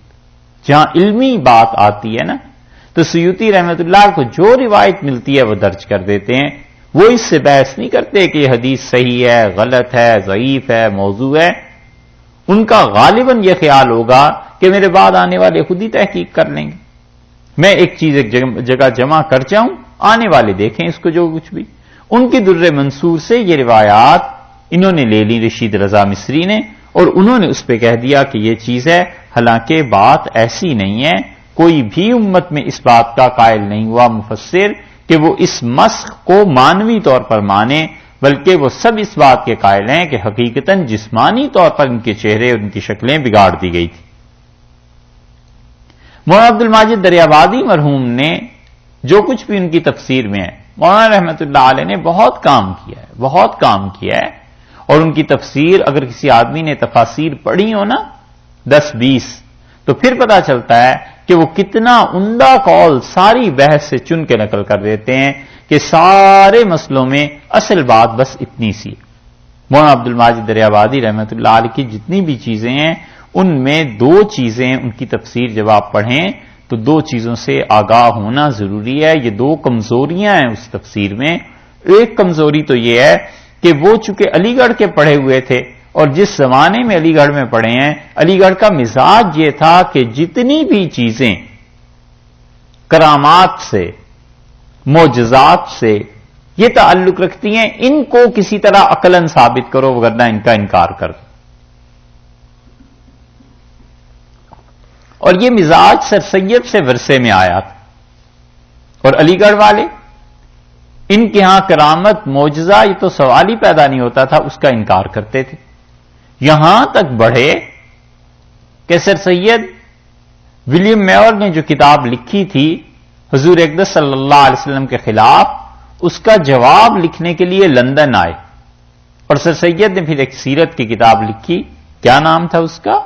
جہاں علمی بات آتی ہے نا، تو سیوطی رحمۃ اللہ کو جو روایت ملتی ہے وہ درج کر دیتے ہیں، وہ اس سے بحث نہیں کرتے کہ یہ حدیث صحیح ہے، غلط ہے، ضعیف ہے، موضوع ہے۔ ان کا غالباً یہ خیال ہوگا کہ میرے بعد آنے والے خود ہی تحقیق کر لیں گے، میں ایک چیز ایک جگہ جمع کر جاؤں، آنے والے دیکھیں اس کو جو کچھ بھی۔ ان کی در منصور سے یہ روایات انہوں نے لے لی رشید رضا مصری نے، اور انہوں نے اس پہ کہہ دیا کہ یہ چیز ہے، حالانکہ بات ایسی نہیں ہے، کوئی بھی امت میں اس بات کا قائل نہیں ہوا مفسر کہ وہ اس مسخ کو مانوی طور پر مانے، بلکہ وہ سب اس بات کے قائل ہیں کہ حقیقتاً جسمانی طور پر ان کے چہرے اور ان کی شکلیں بگاڑ دی گئی تھی۔ مولانا عبد الماجد دریابادی مرحوم نے جو کچھ بھی ان کی تفسیر میں ہے، مولانا رحمۃ اللہ علیہ نے بہت کام کیا ہے، بہت کام کیا ہے، اور ان کی تفسیر اگر کسی آدمی نے تفاسیر پڑھی ہو نا 10-20 تو پھر پتا چلتا ہے کہ وہ کتنا عمدہ قول ساری بحث سے چن کے نقل کر دیتے ہیں کہ سارے مسئلوں میں اصل بات بس اتنی سی۔ مولانا عبد الماجد دریابادی رحمۃ اللہ علیہ کی جتنی بھی چیزیں ہیں ان میں 2 چیزیں، ان کی تفسیر جب آپ پڑھیں تو 2 چیزوں سے آگاہ ہونا ضروری ہے۔ یہ 2 کمزوریاں ہیں اس تفسیر میں۔ ایک کمزوری تو یہ ہے کہ وہ چونکہ علی گڑھ کے پڑھے ہوئے تھے، اور جس زمانے میں علی گڑھ میں پڑھے ہیں، علی گڑھ کا مزاج یہ تھا کہ جتنی بھی چیزیں کرامات سے معجزات سے یہ تعلق رکھتی ہیں، ان کو کسی طرح عقلاً ثابت کرو وگرنہ ان کا انکار کر دو. اور یہ مزاج سر سید سے ورثے میں آیا تھا. اور علی گڑھ والے، ان کے ہاں کرامت معجزہ یہ تو سوال ہی پیدا نہیں ہوتا تھا، اس کا انکار کرتے تھے. یہاں تک بڑھے کہ سر سید ولیم میور نے جو کتاب لکھی تھی حضور اقدس صلی اللہ علیہ وسلم کے خلاف، اس کا جواب لکھنے کے لیے لندن آئے. اور سر سید نے پھر ایک سیرت کی کتاب لکھی. کیا نام تھا اس کا؟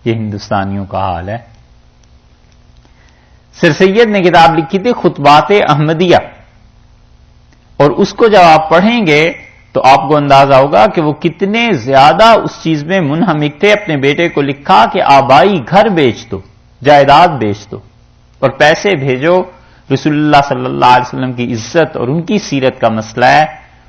یہ ہندوستانیوں کا حال ہے. سر سید نے کتاب لکھی تھی خطبات احمدیہ، اور اس کو جب آپ پڑھیں گے تو آپ کو اندازہ ہوگا کہ وہ کتنے زیادہ اس چیز میں منہمک تھے. اپنے بیٹے کو لکھا کہ آبائی گھر بیچ دو، جائیداد بیچ دو اور پیسے بھیجو، رسول اللہ صلی اللہ علیہ وسلم کی عزت اور ان کی سیرت کا مسئلہ ہے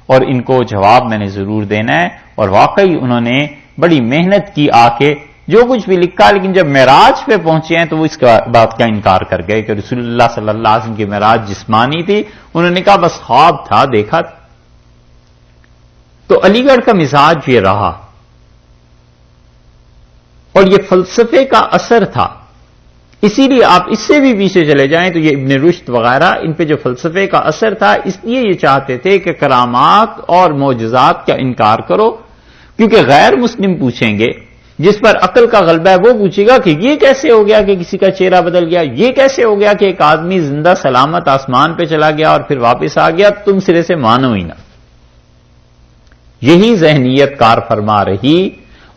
اور ان کو جواب میں نے ضرور دینا ہے. اور واقعی انہوں نے بڑی محنت کی آ کے جو کچھ بھی لکھا، لیکن جب معراج پہ پہنچے ہیں تو وہ اس بات کا انکار کر گئے کہ رسول اللہ صلی اللہ علیہ وسلم کی معراج جسمانی تھی. انہوں نے کہا بس خواب تھا، دیکھا. تو علی گڑھ کا مزاج یہ رہا اور یہ فلسفے کا اثر تھا. اسی لیے آپ اس سے بھی پیچھے چلے جائیں تو یہ ابن رشد وغیرہ، ان پہ جو فلسفے کا اثر تھا، اس لیے یہ چاہتے تھے کہ کرامات اور معجزات کا انکار کرو، کیونکہ غیر مسلم پوچھیں گے، جس پر عقل کا غلبہ ہے وہ پوچھے گا کہ یہ کیسے ہو گیا کہ کسی کا چہرہ بدل گیا، یہ کیسے ہو گیا کہ ایک آدمی زندہ سلامت آسمان پہ چلا گیا اور پھر واپس آ گیا، تم سرے سے مانو ہی نہ. یہی ذہنیت کار فرما رہی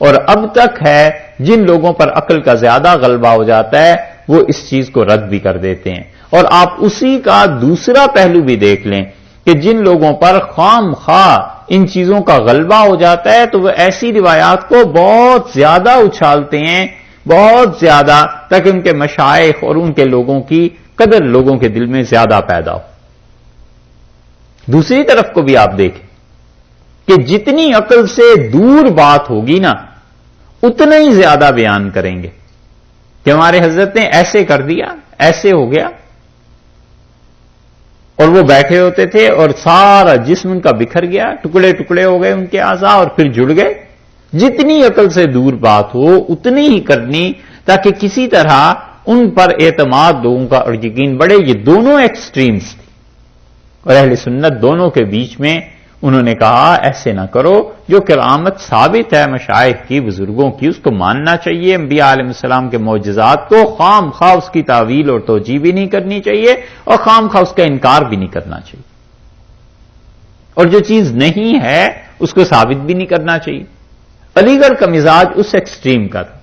اور اب تک ہے. جن لوگوں پر عقل کا زیادہ غلبہ ہو جاتا ہے وہ اس چیز کو رد بھی کر دیتے ہیں. اور آپ اسی کا دوسرا پہلو بھی دیکھ لیں کہ جن لوگوں پر خام خواہ ان چیزوں کا غلبہ ہو جاتا ہے تو وہ ایسی روایات کو بہت زیادہ اچھالتے ہیں، بہت زیادہ، تاکہ ان کے مشائخ اور ان کے لوگوں کی قدر لوگوں کے دل میں زیادہ پیدا ہو. دوسری طرف کو بھی آپ دیکھیں کہ جتنی عقل سے دور بات ہوگی نا اتنا ہی زیادہ بیان کریں گے کہ ہمارے حضرت نے ایسے کر دیا، ایسے ہو گیا. اور وہ بیٹھے ہوتے تھے اور سارا جسم ان کا بکھر گیا، ٹکڑے ٹکڑے ہو گئے ان کے اعضاء اور پھر جڑ گئے. جتنی عقل سے دور بات ہو اتنی ہی کرنی تاکہ کسی طرح ان پر اعتماد لوگوں کا اور یقین بڑھے. یہ دونوں ایکسٹریمز تھے اور اہل سنت دونوں کے بیچ میں انہوں نے کہا ایسے نہ کرو، جو کرامت ثابت ہے مشائخ کی، بزرگوں کی، اس کو ماننا چاہیے. انبیاء علیہ السلام کے معجزات کو خام خواہ اس کی تعویل اور توجیہ بھی نہیں کرنی چاہیے اور خام خواہ اس کا انکار بھی نہیں کرنا چاہیے، اور جو چیز نہیں ہے اس کو ثابت بھی نہیں کرنا چاہیے. علی گڑھ کا مزاج اس ایکسٹریم کا تھا.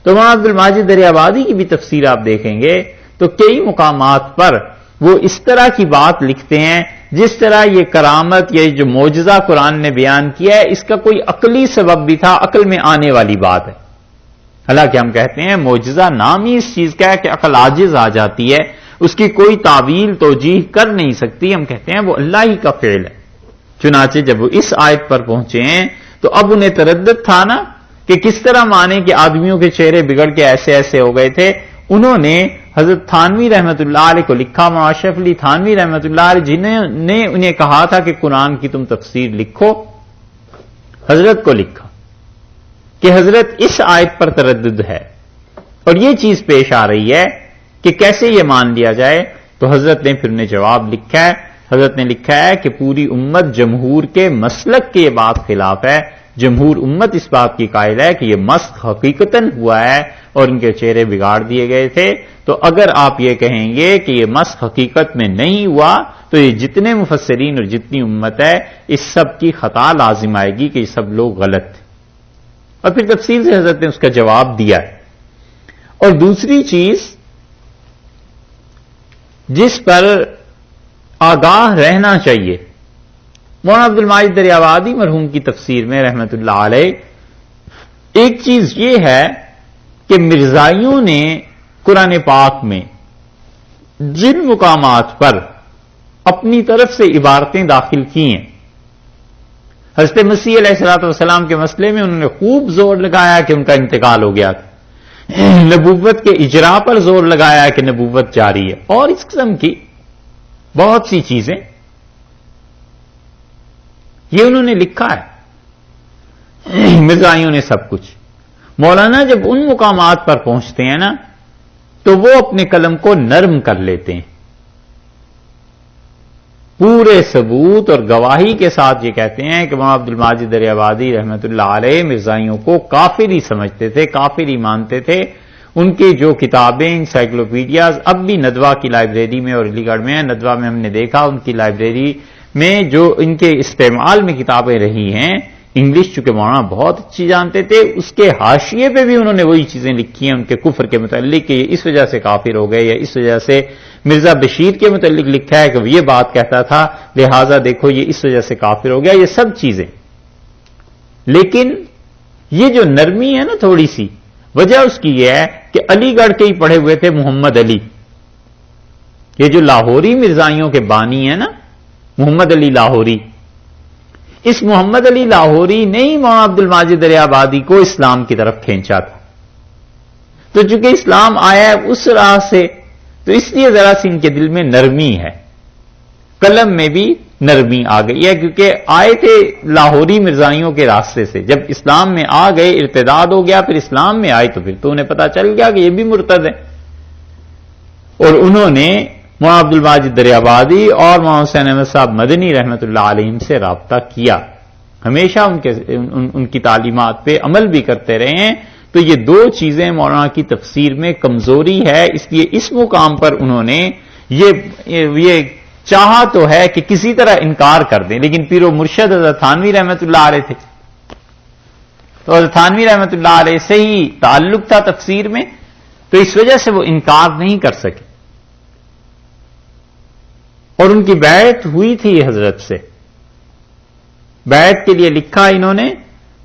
تو وہاں عبد الماجد دریابادی کی بھی تفسیر آپ دیکھیں گے تو کئی مقامات پر وہ اس طرح کی بات لکھتے ہیں جس طرح یہ کرامت، یہ جو معجزہ قرآن نے بیان کیا ہے، اس کا کوئی عقلی سبب بھی تھا، عقل میں آنے والی بات ہے. حالانکہ ہم کہتے ہیں معجزہ نام ہی اس چیز کا ہے کہ عقل عاجز آ جاتی ہے، اس کی کوئی تعویل توجیہ کر نہیں سکتی. ہم کہتے ہیں وہ اللہ ہی کا فعل ہے. چنانچہ جب وہ اس آیت پر پہنچے ہیں تو اب انہیں تردد تھا نا کہ کس طرح مانے کہ آدمیوں کے چہرے بگڑ کے ایسے ایسے ہو گئے تھے. انہوں نے حضرت تھانوی رحمت اللہ علیہ کو لکھا، معاشرف علی تھانوی رحمت اللہ علیہ جنہوں نے انہیں کہا تھا کہ قرآن کی تم تفسیر لکھو، حضرت کو لکھا کہ حضرت اس آیت پر تردد ہے اور یہ چیز پیش آ رہی ہے کہ کیسے یہ مان لیا جائے. تو حضرت نے پھر انہیں جواب لکھا ہے. حضرت نے لکھا ہے کہ پوری امت جمہور کے مسلک کے یہ بات خلاف ہے. جمہور امت اس بات کی قائل ہے کہ یہ مسخ حقیقتاً ہوا ہے اور ان کے چہرے بگاڑ دیے گئے تھے. تو اگر آپ یہ کہیں گے کہ یہ مسخ حقیقت میں نہیں ہوا تو یہ جتنے مفسرین اور جتنی امت ہے اس سب کی خطا لازم آئے گی کہ یہ سب لوگ غلط تھے. اور پھر تفصیل سے حضرت نے اس کا جواب دیا ہے. اور دوسری چیز جس پر آگاہ رہنا چاہیے، مولانا عبد الماجد دریابادی مرحوم کی تفسیر میں رحمت اللہ علیہ ایک چیز یہ ہے کہ مرزائیوں نے قرآن پاک میں جن مقامات پر اپنی طرف سے عبارتیں داخل کی ہیں، حضرت مسیح علیہ الصلوۃ والسلام کے مسئلے میں انہوں نے خوب زور لگایا کہ ان کا انتقال ہو گیا تھا، نبوت کے اجرا پر زور لگایا کہ نبوت جاری ہے، اور اس قسم کی بہت سی چیزیں یہ انہوں نے لکھا ہے، مرزائیوں نے سب کچھ۔ مولانا جب ان مقامات پر پہنچتے ہیں نا تو وہ اپنے قلم کو نرم کر لیتے ہیں، پورے ثبوت اور گواہی کے ساتھ یہ کہتے ہیں کہ مولانا عبد الماجد دریابادی رحمۃ اللہ علیہ مرزائیوں کو کافر ہی سمجھتے تھے، کافر ہی مانتے تھے۔ ان کی جو کتابیں انسائکلوپیڈیاز اب بھی ندوہ کی لائبریری میں اور علی گڑھ میں ہیں، ندوہ میں ہم نے دیکھا ان کی لائبریری میں جو ان کے استعمال میں کتابیں رہی ہیں، انگلش چونکہ مولانا بہت اچھی جانتے تھے، اس کے حاشیے پہ بھی انہوں نے وہی چیزیں لکھی ہیں ان کے کفر کے متعلق کہ یہ اس وجہ سے کافر ہو گئے، یا اس وجہ سے مرزا بشیر کے متعلق لکھا ہے کہ وہ یہ بات کہتا تھا لہذا دیکھو یہ اس وجہ سے کافر ہو گیا، یہ سب چیزیں۔ لیکن یہ جو نرمی ہے نا تھوڑی سی، وجہ اس کی یہ ہے کہ علی گڑھ کے ہی پڑھے ہوئے تھے محمد علی، یہ جو لاہوری مرزائیوں کے بانی ہیں نا، محمد علی لاہوری، اس محمد علی لاہوری نے ہی مولانا عبد الماجد دریابادی کو اسلام کی طرف کھینچا تھا۔ تو چونکہ اسلام آیا ہے اس راہ سے، تو اس لیے ذرا سی ان کے دل میں نرمی ہے، قلم میں بھی نرمی آ گئی ہے، کیونکہ آئے تھے لاہوری مرزائیوں کے راستے سے، جب اسلام میں آ گئے ارتداد ہو گیا، پھر اسلام میں آئے تو پھر تو انہیں پتا چل گیا کہ یہ بھی مرتد ہے، اور انہوں نے مولانا عبد الماجد دریابادی اور مولانا حسین احمد صاحب مدنی رحمۃ اللہ علیہ سے رابطہ کیا، ہمیشہ ان کی تعلیمات پہ عمل بھی کرتے رہے ہیں۔ تو یہ دو چیزیں مولانا کی تفسیر میں کمزوری ہے، اس لیے اس مقام پر انہوں نے یہ چاہا تو ہے کہ کسی طرح انکار کر دیں، لیکن پیر و مرشد حضرت تھانوی رحمۃ اللہ علیہ تھے، تو حضرت تھانوی رحمۃ اللہ علیہ سے ہی تعلق تھا تفسیر میں، تو اس وجہ سے وہ انکار نہیں کر سکے، اور ان کی بیعت ہوئی تھی حضرت سے۔ بیعت کے لیے لکھا انہوں نے،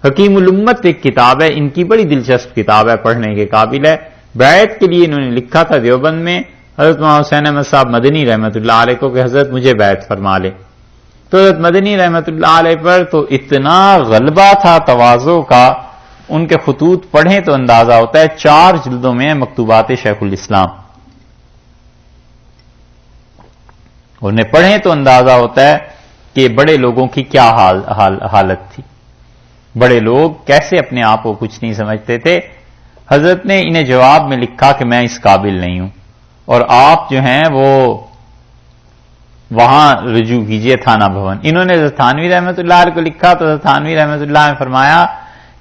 حکیم الامت ایک کتاب ہے ان کی، بڑی دلچسپ کتاب ہے، پڑھنے کے قابل ہے۔ بیعت کے لیے انہوں نے لکھا تھا دیوبند میں حضرت مولانا حسین احمد صاحب مدنی رحمۃ اللہ علیہ کو کہ حضرت مجھے بیعت فرما لے، تو حضرت مدنی رحمۃ اللہ علیہ پر تو اتنا غلبہ تھا تواضع کا، ان کے خطوط پڑھیں تو اندازہ ہوتا ہے، 4 جلدوں میں مکتوبات شیخ الاسلام، انہیں پڑھیں تو اندازہ ہوتا ہے کہ بڑے لوگوں کی کیا حالت تھی، بڑے لوگ کیسے اپنے آپ کو کچھ نہیں سمجھتے تھے۔ حضرت نے انہیں جواب میں لکھا کہ میں اس قابل نہیں ہوں، اور آپ جو ہیں وہ وہاں رجوع کیجئے تھانہ بھون۔ انہوں نے حضرت تھانوی رحمۃ اللہ علیہ کو لکھا تو حضرت تھانوی رحمۃ اللہ نے فرمایا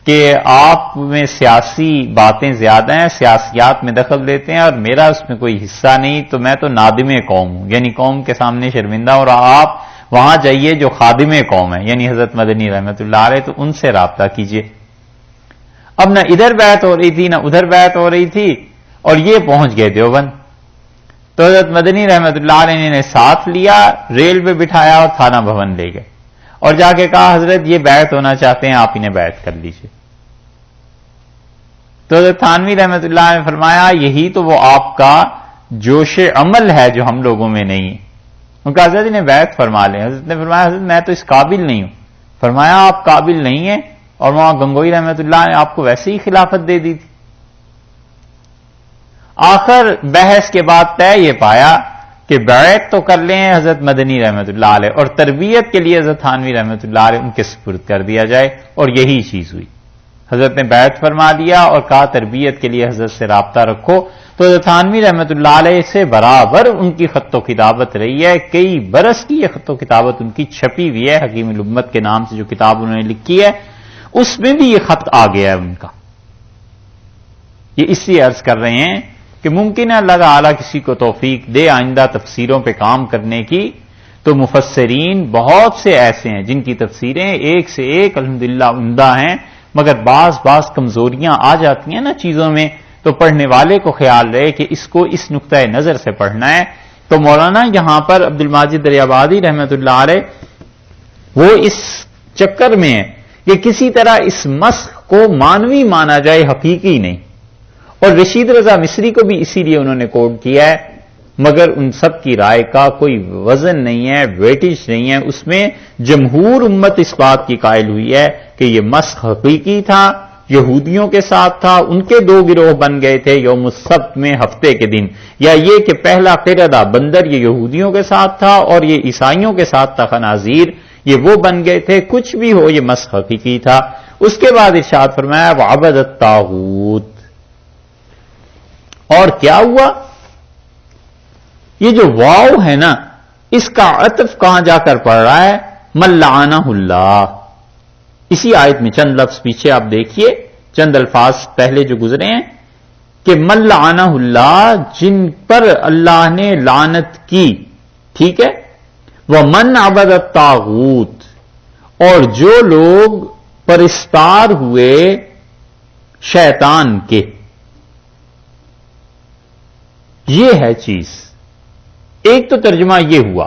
کہ آپ میں سیاسی باتیں زیادہ ہیں، سیاسیات میں دخل دیتے ہیں، اور میرا اس میں کوئی حصہ نہیں، تو میں تو نادم قوم ہوں، یعنی قوم کے سامنے شرمندہ، اور آپ وہاں جائیے جو خادم قوم ہے یعنی حضرت مدنی رحمۃ اللہ علیہ، تو ان سے رابطہ کیجئے۔ اب نہ ادھر بیعت ہو رہی تھی نہ ادھر بیعت ہو رہی تھی، اور یہ پہنچ گئے دیوبند، تو حضرت مدنی رحمۃ اللہ علیہ نے ساتھ لیا، ریل پہ بٹھایا اور تھانہ بھون لے گئے، اور جا کے کہا حضرت یہ بیعت ہونا چاہتے ہیں، آپ انہیں بیعت کر لیجئے۔ تو حضرت تھانوی رحمۃ اللہ نے فرمایا یہی تو وہ آپ کا جوش عمل ہے جو ہم لوگوں میں نہیں ہے۔ ان کا حضرت انہیں بیعت فرما لیں، حضرت نے فرمایا حضرت میں تو اس قابل نہیں ہوں۔ فرمایا آپ قابل نہیں ہیں، اور وہاں گنگوئی رحمۃ اللہ نے آپ کو ویسے ہی خلافت دے دی تھی۔ آخر بحث کے بعد طے یہ پایا کہ بیعت تو کر لیں حضرت مدنی رحمۃ اللہ علیہ، اور تربیت کے لیے حضرت تھانوی رحمۃ اللہ علیہ ان کے سپرد کر دیا جائے، اور یہی چیز ہوئی۔ حضرت نے بیعت فرما دیا اور کہا تربیت کے لیے حضرت سے رابطہ رکھو، تو حضرت تھانوی رحمۃ اللہ علیہ سے برابر ان کی خط و کتابت رہی ہے، کئی برس کی یہ خط و کتابت ان کی چھپی ہوئی ہے، حکیم الامت کے نام سے جو کتاب انہوں نے لکھی ہے اس میں بھی یہ خط آ گیا ہے ان کا۔ یہ اس لیے عرض کر رہے ہیں کہ ممکن ہے اللہ تعالیٰ کسی کو توفیق دے آئندہ تفسیروں پہ کام کرنے کی، تو مفسرین بہت سے ایسے ہیں جن کی تفسیریں ایک سے ایک الحمدللہ عمدہ ہیں، مگر بعض کمزوریاں آ جاتی ہیں نا چیزوں میں، تو پڑھنے والے کو خیال رہے کہ اس کو اس نقطۂ نظر سے پڑھنا ہے۔ تو مولانا یہاں پر عبد الماجد دریابادی رحمۃ اللہ علیہ وہ اس چکر میں ہے کہ کسی طرح اس مسخ کو مانوی مانا جائے، حقیقی نہیں، اور رشید رضا مصری کو بھی اسی لیے انہوں نے کوٹ کیا ہے مگر ان سب کی رائے کا کوئی وزن نہیں ہے، ویٹیج نہیں ہے. اس میں جمہور امت اس بات کی قائل ہوئی ہے کہ یہ مسخ حقیقی تھا، یہودیوں کے ساتھ تھا، ان کے دو گروہ بن گئے تھے یوم السبت میں ہفتے کے دن، یا یہ کہ پہلا قردہ بندر یہ یہودیوں کے ساتھ تھا اور یہ عیسائیوں کے ساتھ تھا خنازیر، یہ وہ بن گئے تھے. کچھ بھی ہو یہ مسخ حقیقی تھا. اس کے بعد ارشاد فرمایا وعبد الطاغوت. اور کیا ہوا؟ یہ جو واو ہے نا، اس کا عطف کہاں جا کر پڑ رہا ہے؟ من لعنہ اللہ. اسی آیت میں چند لفظ پیچھے آپ دیکھیے، چند الفاظ پہلے جو گزرے ہیں کہ من لعنہ اللہ، جن پر اللہ نے لعنت کی. ٹھیک ہے، ومن عبد الطاغوت، اور جو لوگ پرستار ہوئے شیطان کے. یہ ہے چیز. ایک تو ترجمہ یہ ہوا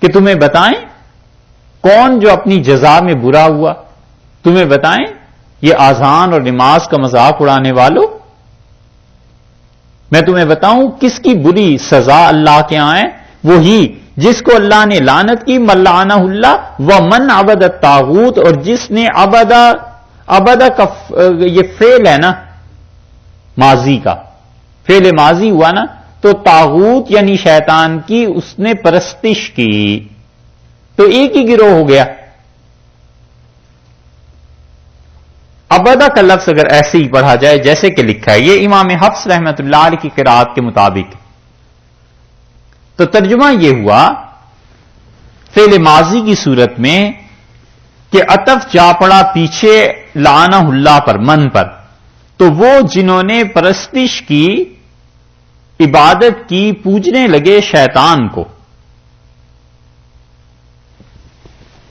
کہ تمہیں بتائیں کون جو اپنی جزا میں برا ہوا، تمہیں بتائیں یہ آذان اور نماز کا مذاق اڑانے والوں، میں تمہیں بتاؤں کس کی بری سزا اللہ کے ہاں ہے؟ وہی جس کو اللہ نے لعنت کی، من لعنہ اللہ ومن عبد الطاغوت، اور جس نے عبدہ کا یہ فعل ہے نا ماضی کا، فعل ماضی ہوا نا، تو طاغوت یعنی شیطان کی اس نے پرستش کی، تو ایک ہی گروہ ہو گیا. عبدہ کا لفظ اگر ایسے ہی پڑھا جائے جیسے کہ لکھا ہے، یہ امام حفص رحمت اللہ علیہ کی قرات کے مطابق، تو ترجمہ یہ ہوا فعل ماضی کی صورت میں کہ عطف جا پڑا پیچھے لعنہ اللہ پر، من پر، تو وہ جنہوں نے پرستش کی، عبادت کی، پوجنے لگے شیطان کو.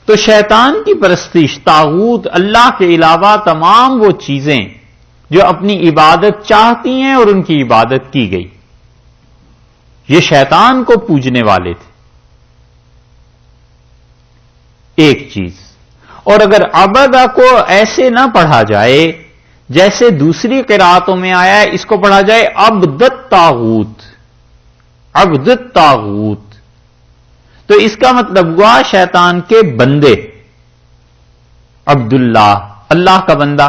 تو شیطان کی پرستش، طاغوت، اللہ کے علاوہ تمام وہ چیزیں جو اپنی عبادت چاہتی ہیں اور ان کی عبادت کی گئی، یہ شیطان کو پوجنے والے تھے. ایک چیز. اور اگر عبدہ کو ایسے نہ پڑھا جائے جیسے دوسری قراتوں میں آیا ہے، اس کو پڑھا جائے عبد الطاغوت، عبد الطاغوت، تو اس کا مطلب ہوا شیطان کے بندے. عبداللہ اللہ کا بندہ،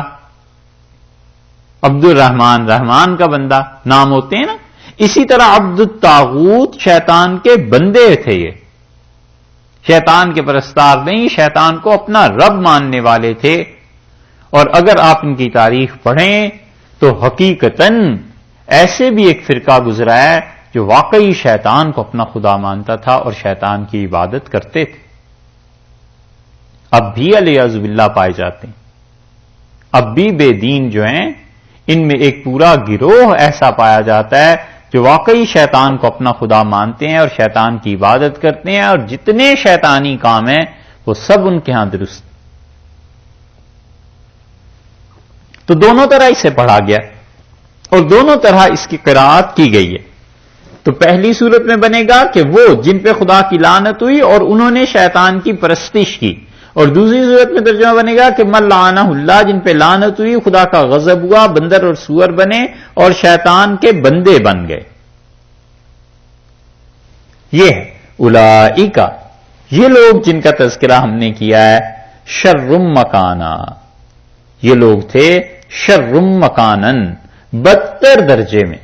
عبد الرحمن رحمان کا بندہ، نام ہوتے ہیں نا. اسی طرح عبد الطاغوت شیطان کے بندے تھے، یہ شیطان کے پرستار نہیں، شیطان کو اپنا رب ماننے والے تھے. اور اگر آپ ان کی تاریخ پڑھیں تو حقیقتاً ایسے بھی ایک فرقہ گزرا ہے جو واقعی شیطان کو اپنا خدا مانتا تھا اور شیطان کی عبادت کرتے تھے. اب بھی علیہ باللہ پائے جاتے ہیں. اب بھی بے دین جو ہیں ان میں ایک پورا گروہ ایسا پایا جاتا ہے جو واقعی شیطان کو اپنا خدا مانتے ہیں اور شیطان کی عبادت کرتے ہیں، اور جتنے شیطانی کام ہیں وہ سب ان کے ہاں درست. تو دونوں طرح اسے پڑھا گیا اور دونوں طرح اس کی قرات کی گئی ہے. تو پہلی صورت میں بنے گا کہ وہ جن پہ خدا کی لعنت ہوئی اور انہوں نے شیطان کی پرستش کی، اور دوسری صورت میں ترجمہ بنے گا کہ من لعنہ اللہ، جن پہ لعنت ہوئی، خدا کا غضب ہوا، بندر اور سور بنے اور شیطان کے بندے بن گئے. یہ ہے اولئک، یہ لوگ جن کا تذکرہ ہم نے کیا ہے، شر مکانا، یہ لوگ تھے شر مکانن، بدتر درجے میں،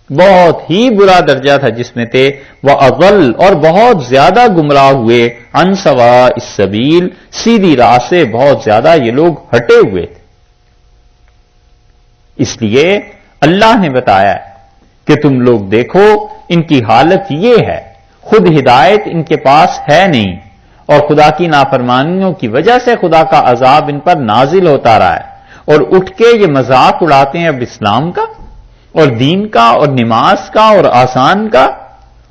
بہت ہی برا درجہ تھا جس میں تھے، وَأَضَلُّ، اور بہت زیادہ گمراہ ہوئے، عن سواء السبیل، سیدھی راہ سے بہت زیادہ یہ لوگ ہٹے ہوئے تھے. اس لیے اللہ نے بتایا کہ تم لوگ دیکھو ان کی حالت یہ ہے، خود ہدایت ان کے پاس ہے نہیں، اور خدا کی نافرمانیوں کی وجہ سے خدا کا عذاب ان پر نازل ہوتا رہا ہے، اور اٹھ کے یہ مذاق اڑاتے ہیں اب اسلام کا اور دین کا اور نماز کا اور آسان کا.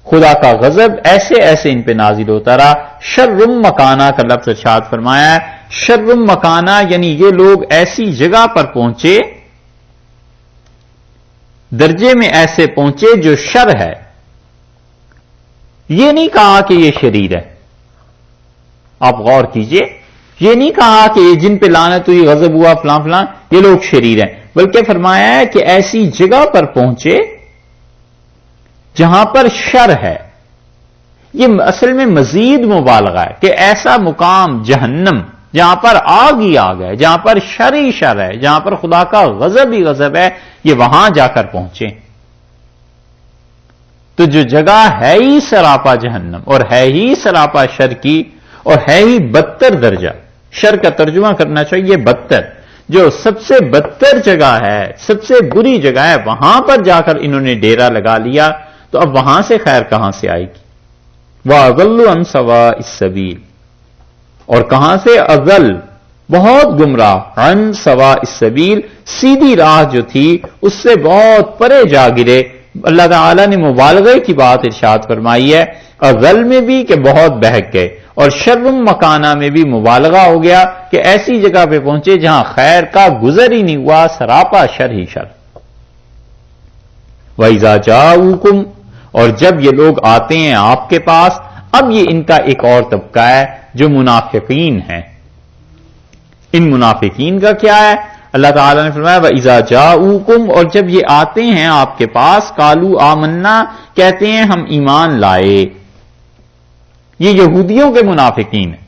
خدا کا غضب ایسے ایسے ان پہ نازل ہوتا رہا. شر مکانہ کا لفظ ارشاد فرمایا ہے. شر مکانہ یعنی یہ لوگ ایسی جگہ پر پہنچے، درجے میں ایسے پہنچے جو شر ہے. یہ نہیں کہا کہ یہ شریر ہے، آپ غور کیجئے، یہ نہیں کہا کہ یہ جن پہ لعنت ہوئی، غضب ہوا، فلاں فلاں، یہ لوگ شریر ہیں، بلکہ فرمایا ہے کہ ایسی جگہ پر پہنچے جہاں پر شر ہے، یہ اصل میں مزید مبالغہ ہے کہ ایسا مقام جہنم جہاں پر آگ ہی آگ ہے، جہاں پر شر ہی شر ہے، جہاں پر خدا کا غضب ہی غضب ہے، یہ وہاں جا کر پہنچے۔ تو جو جگہ ہے ہی سراپا جہنم اور ہے ہی سراپا شر کی اور ہے ہی بدتر درجہ، شر کا ترجمہ کرنا چاہیے بدتر، جو سب سے بدتر جگہ ہے، سب سے بری جگہ ہے، وہاں پر جا کر انہوں نے ڈیرا لگا لیا، تو اب وہاں سے خیر کہاں سے آئے گی؟ وَأَضَلُّ عَنْ سَوَاءِ السَّبِيلِ، اور کہاں سے؟ اضل، بہت گمراہ، عن سواء السبیل، سیدھی راہ جو تھی اس سے بہت پرے جا گرے۔ اللہ تعالیٰ نے مبالغے کی بات ارشاد فرمائی ہے، اضل میں بھی کہ بہت بہک گئے، اور شرم مکانہ میں بھی مبالغہ ہو گیا کہ ایسی جگہ پہ پہنچے جہاں خیر کا گزر ہی نہیں ہوا، سراپا شر ہی شر۔ وَإِذَا جَاءُوكُمْ، اور جب یہ لوگ آتے ہیں آپ کے پاس، اب یہ ان کا ایک اور طبقہ ہے جو منافقین ہیں۔ ان منافقین کا کیا ہے؟ اللہ تعالیٰ نے فرمایا وَإِذَا جَاءُوكُمْ، اور جب یہ آتے ہیں آپ کے پاس، قَالُوا آمَنَّا، کہتے ہیں ہم ایمان لائے۔ یہ یہودیوں کے منافقین ہیں۔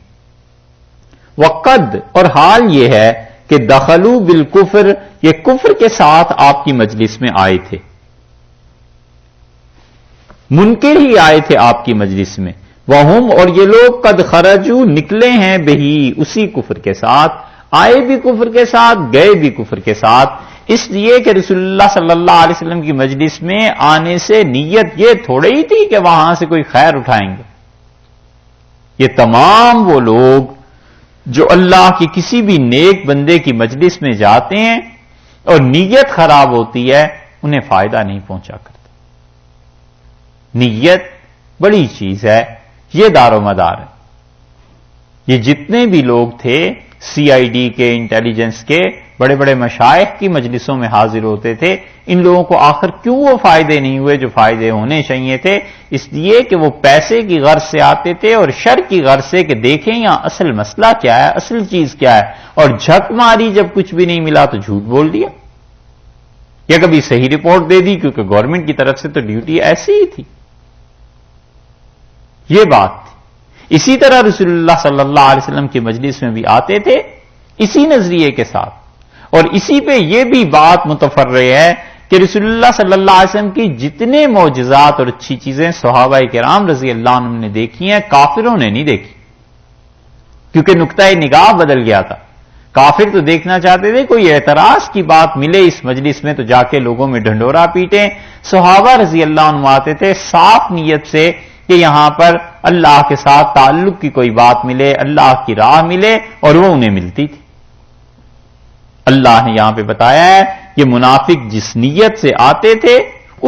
وَقَدْ، اور حال یہ ہے کہ دخلوا بالکفر، یہ کفر کے ساتھ آپ کی مجلس میں آئے تھے، منکر ہی آئے تھے آپ کی مجلس میں۔ وَهُمْ، اور یہ لوگ قد خرجوا، نکلے ہیں بہی، اسی کفر کے ساتھ، آئے بھی کفر کے ساتھ، گئے بھی کفر کے ساتھ، اس لیے کہ رسول اللہ صلی اللہ علیہ وسلم کی مجلس میں آنے سے نیت یہ تھوڑے ہی تھی کہ وہاں سے کوئی خیر اٹھائیں گے۔ یہ تمام وہ لوگ جو اللہ کی کسی بھی نیک بندے کی مجلس میں جاتے ہیں اور نیت خراب ہوتی ہے، انہیں فائدہ نہیں پہنچا کرتا۔ نیت بڑی چیز ہے، یہ دار و مدار ہے۔ یہ جتنے بھی لوگ تھے سی آئی ڈی کے، انٹیلیجنس کے، بڑے بڑے مشائخ کی مجلسوں میں حاضر ہوتے تھے، ان لوگوں کو آخر کیوں وہ فائدے نہیں ہوئے جو فائدے ہونے چاہیے تھے؟ اس لیے کہ وہ پیسے کی غرض سے آتے تھے اور شر کی غرض سے کہ دیکھیں یہاں اصل مسئلہ کیا ہے، اصل چیز کیا ہے، اور جھک ماری جب کچھ بھی نہیں ملا تو جھوٹ بول دیا، یا کبھی صحیح رپورٹ دے دی، کیونکہ گورنمنٹ کی طرف سے تو ڈیوٹی ایسی ہی تھی۔ یہ بات تھی۔ اسی طرح رسول اللہ صلی اللہ علیہ وسلم کی مجلس میں بھی آتے تھے اسی نظریے کے ساتھ، اور اسی پہ یہ بھی بات متفرع ہے کہ رسول اللہ صلی اللہ علیہ وسلم کی جتنے معجزات اور اچھی چیزیں صحابہ کرام رضی اللہ عنہم نے دیکھی ہیں، کافروں نے نہیں دیکھی، کیونکہ نقطۂ نگاہ بدل گیا تھا۔ کافر تو دیکھنا چاہتے تھے کوئی اعتراض کی بات ملے اس مجلس میں تو جا کے لوگوں میں ڈھنڈورا پیٹیں۔ صحابہ رضی اللہ عنہ آتے تھے صاف نیت سے کہ یہاں پر اللہ کے ساتھ تعلق کی کوئی بات ملے، اللہ کی راہ ملے، اور وہ انہیں ملتی تھی۔ اللہ نے یہاں پہ بتایا ہے کہ منافق جس نیت سے آتے تھے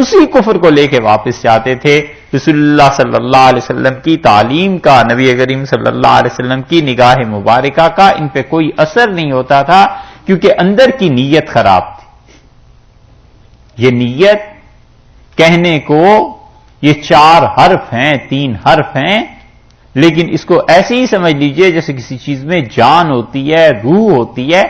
اسی کفر کو لے کے واپس جاتے تھے۔ رسول اللہ صلی اللہ علیہ وسلم کی تعلیم کا، نبی کریم صلی اللہ علیہ وسلم کی نگاہ مبارکہ کا ان پہ کوئی اثر نہیں ہوتا تھا، کیونکہ اندر کی نیت خراب تھی۔ یہ نیت کہنے کو یہ 4 حرف ہیں، 3 حرف ہیں، لیکن اس کو ایسے ہی سمجھ لیجئے جیسے کسی چیز میں جان ہوتی ہے، روح ہوتی ہے،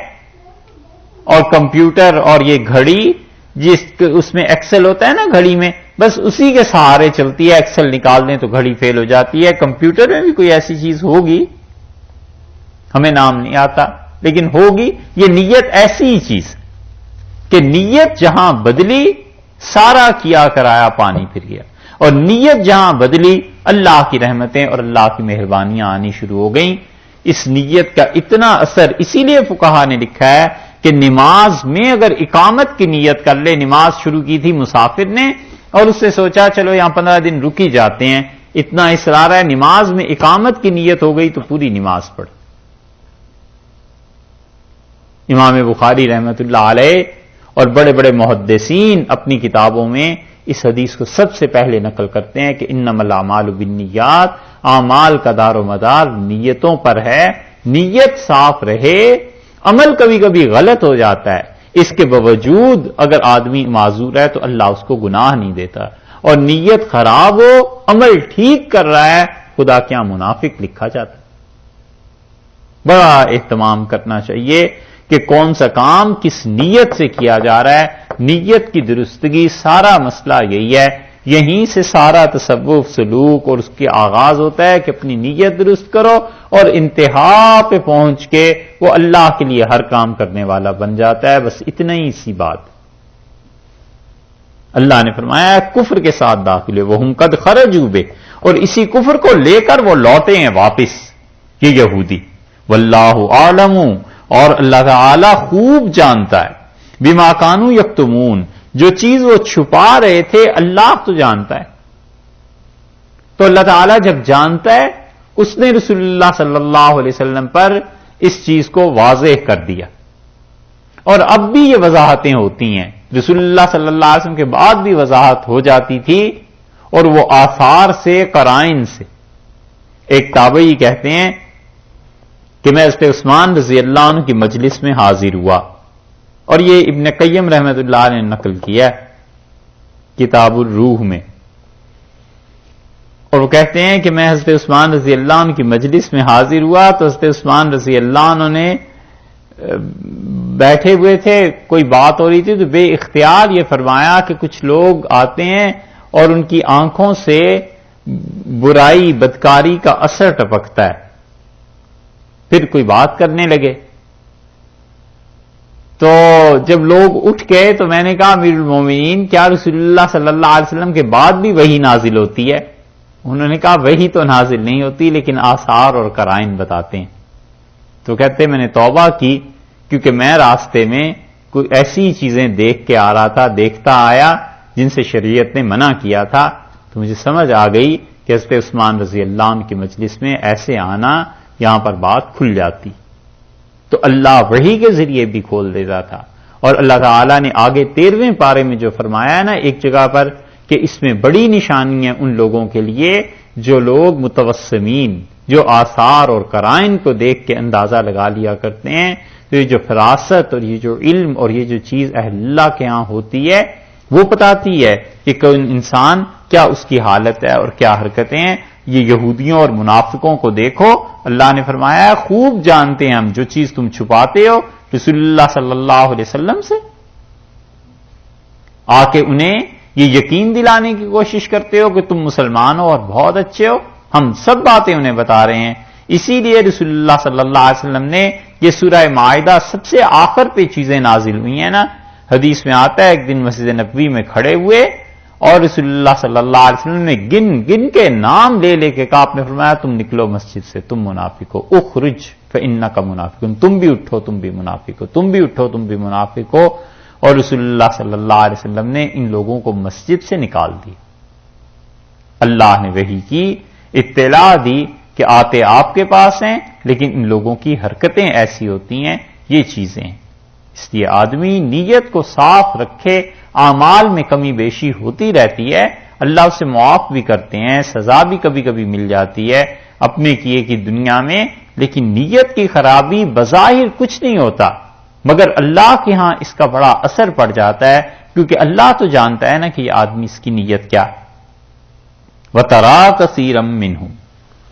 اور کمپیوٹر اور یہ گھڑی اس میں ایکسل ہوتا ہے نا، گھڑی میں بس اسی کے سہارے چلتی ہے، ایکسل نکال دیں تو گھڑی فیل ہو جاتی ہے۔ کمپیوٹر میں بھی کوئی ایسی چیز ہوگی، ہمیں نام نہیں آتا لیکن ہوگی۔ یہ نیت ایسی ہی چیز کہ نیت جہاں بدلی سارا کیا کرایا پانی پھر گیا، اور نیت جہاں بدلی اللہ کی رحمتیں اور اللہ کی مہربانیاں آنی شروع ہو گئیں۔ اس نیت کا اتنا اثر، اسی لیے فقہا نے لکھا ہے کہ نماز میں اگر اقامت کی نیت کر لے، نماز شروع کی تھی مسافر نے اور اس سے سوچا چلو یہاں 15 دن رک ہی جاتے ہیں، اتنا اصرار ہے، نماز میں اقامت کی نیت ہو گئی تو پوری نماز پڑھ۔ امام بخاری رحمت اللہ علیہ اور بڑے بڑے محدثین اپنی کتابوں میں اس حدیث کو سب سے پہلے نقل کرتے ہیں کہ انما الاعمال بالنیات، اعمال کا دار و مدار نیتوں پر ہے۔ نیت صاف رہے، عمل کبھی کبھی غلط ہو جاتا ہے، اس کے باوجود اگر آدمی معذور ہے تو اللہ اس کو گناہ نہیں دیتا، اور نیت خراب ہو، عمل ٹھیک کر رہا ہے، خدا کیا منافق لکھا جاتا ہے۔ بڑا اہتمام کرنا چاہیے کہ کون سا کام کس نیت سے کیا جا رہا ہے، نیت کی درستگی۔ سارا مسئلہ یہی ہے یہیں سے سارا تصوف سلوک اور اس کے آغاز ہوتا ہے کہ اپنی نیت درست کرو اور انتہا پہ پہنچ کے وہ اللہ کے لیے ہر کام کرنے والا بن جاتا ہے. بس اتنا ہی سی بات. اللہ نے فرمایا کفر کے ساتھ داخل ہے وہ ہم قد خرجوا بہ، اور اسی کفر کو لے کر وہ لوٹے ہیں واپس یہ یہودی. واللہ عالم، اور اللہ تعالی خوب جانتا ہے بما کانوا یکتمون، جو چیز وہ چھپا رہے تھے اللہ تو جانتا ہے. تو اللہ تعالیٰ جب جانتا ہے اس نے رسول اللہ صلی اللہ علیہ وسلم پر اس چیز کو واضح کر دیا. اور اب بھی یہ وضاحتیں ہوتی ہیں، رسول اللہ صلی اللہ علیہ وسلم کے بعد بھی وضاحت ہو جاتی تھی، اور وہ آثار سے قرائن سے. ایک تابعی کہتے ہیں کہ میں حضرت عثمان رضی اللہ عنہ کی مجلس میں حاضر ہوا، اور یہ ابن قیم رحمۃ اللہ نے نقل کیا کتاب الروح میں. اور وہ کہتے ہیں کہ میں حضرت عثمان رضی اللہ عنہ کی مجلس میں حاضر ہوا تو حضرت عثمان رضی اللہ عنہ نے بیٹھے ہوئے تھے، کوئی بات ہو رہی تھی تو بے اختیار یہ فرمایا کہ کچھ لوگ آتے ہیں اور ان کی آنکھوں سے برائی بدکاری کا اثر ٹپکتا ہے. پھر کوئی بات کرنے لگے تو جب لوگ اٹھ گئے تو میں نے کہا امیر المومنین کیا رسول اللہ صلی اللہ علیہ وسلم کے بعد بھی وحی نازل ہوتی ہے؟ انہوں نے کہا وحی تو نازل نہیں ہوتی لیکن آثار اور قرائن بتاتے ہیں. تو کہتے میں نے توبہ کی کیونکہ میں راستے میں کوئی ایسی چیزیں دیکھ کے آ رہا تھا، دیکھتا آیا جن سے شریعت نے منع کیا تھا، تو مجھے سمجھ آ گئی کہ حضرت عثمان رضی اللہ عنہ کی مجلس میں ایسے آنا یہاں پر بات کھل جاتی. تو اللہ وحی کے ذریعے بھی کھول دیتا تھا. اور اللہ تعالیٰ نے آگے 13ویں پارے میں جو فرمایا ہے نا ایک جگہ پر کہ اس میں بڑی نشانی ہے ان لوگوں کے لیے جو لوگ متوسمین، جو آثار اور قرائن کو دیکھ کے اندازہ لگا لیا کرتے ہیں. تو یہ جو فراست اور یہ جو علم اور یہ جو چیز اہل اللہ کے ہاں ہوتی ہے وہ بتاتی ہے کہ کوئی انسان کیا اس کی حالت ہے اور کیا حرکتیں ہیں. یہ یہودیوں اور منافقوں کو دیکھو، اللہ نے فرمایا خوب جانتے ہیں ہم جو چیز تم چھپاتے ہو رسول اللہ صلی اللہ علیہ وسلم سے. آ کے انہیں یہ یقین دلانے کی کوشش کرتے ہو کہ تم مسلمان ہو اور بہت اچھے ہو. ہم سب باتیں انہیں بتا رہے ہیں. اسی لیے رسول اللہ صلی اللہ علیہ وسلم نے یہ سورہ مائدہ سب سے آخر پہ چیزیں نازل ہوئی ہیں نا. حدیث میں آتا ہے ایک دن مسجد نبوی میں کھڑے ہوئے اور رسول اللہ صلی اللہ علیہ وسلم نے گن گن کے نام لے لے کے کہا، آپ نے فرمایا تم نکلو مسجد سے، تم منافق ہو، اخرج فانک منافق، تم بھی اٹھو تم بھی منافق ہو، تم بھی اٹھو تم بھی منافق ہو. اور رسول اللہ صلی اللہ علیہ وسلم نے ان لوگوں کو مسجد سے نکال دی. اللہ نے وحی کی اطلاع دی کہ آتے آپ کے پاس ہیں لیکن ان لوگوں کی حرکتیں ایسی ہوتی ہیں، یہ چیزیں. اس لیے آدمی نیت کو صاف رکھے، اعمال میں کمی بیشی ہوتی رہتی ہے، اللہ اسے معاف بھی کرتے ہیں، سزا بھی کبھی کبھی مل جاتی ہے اپنے کیے کی دنیا میں، لیکن نیت کی خرابی بظاہر کچھ نہیں ہوتا مگر اللہ کے ہاں اس کا بڑا اثر پڑ جاتا ہے کیونکہ اللہ تو جانتا ہے نا کہ یہ آدمی اس کی نیت کیا ہے. وَتَرَىٰ كَثِيرًا مِّنْهُمْ،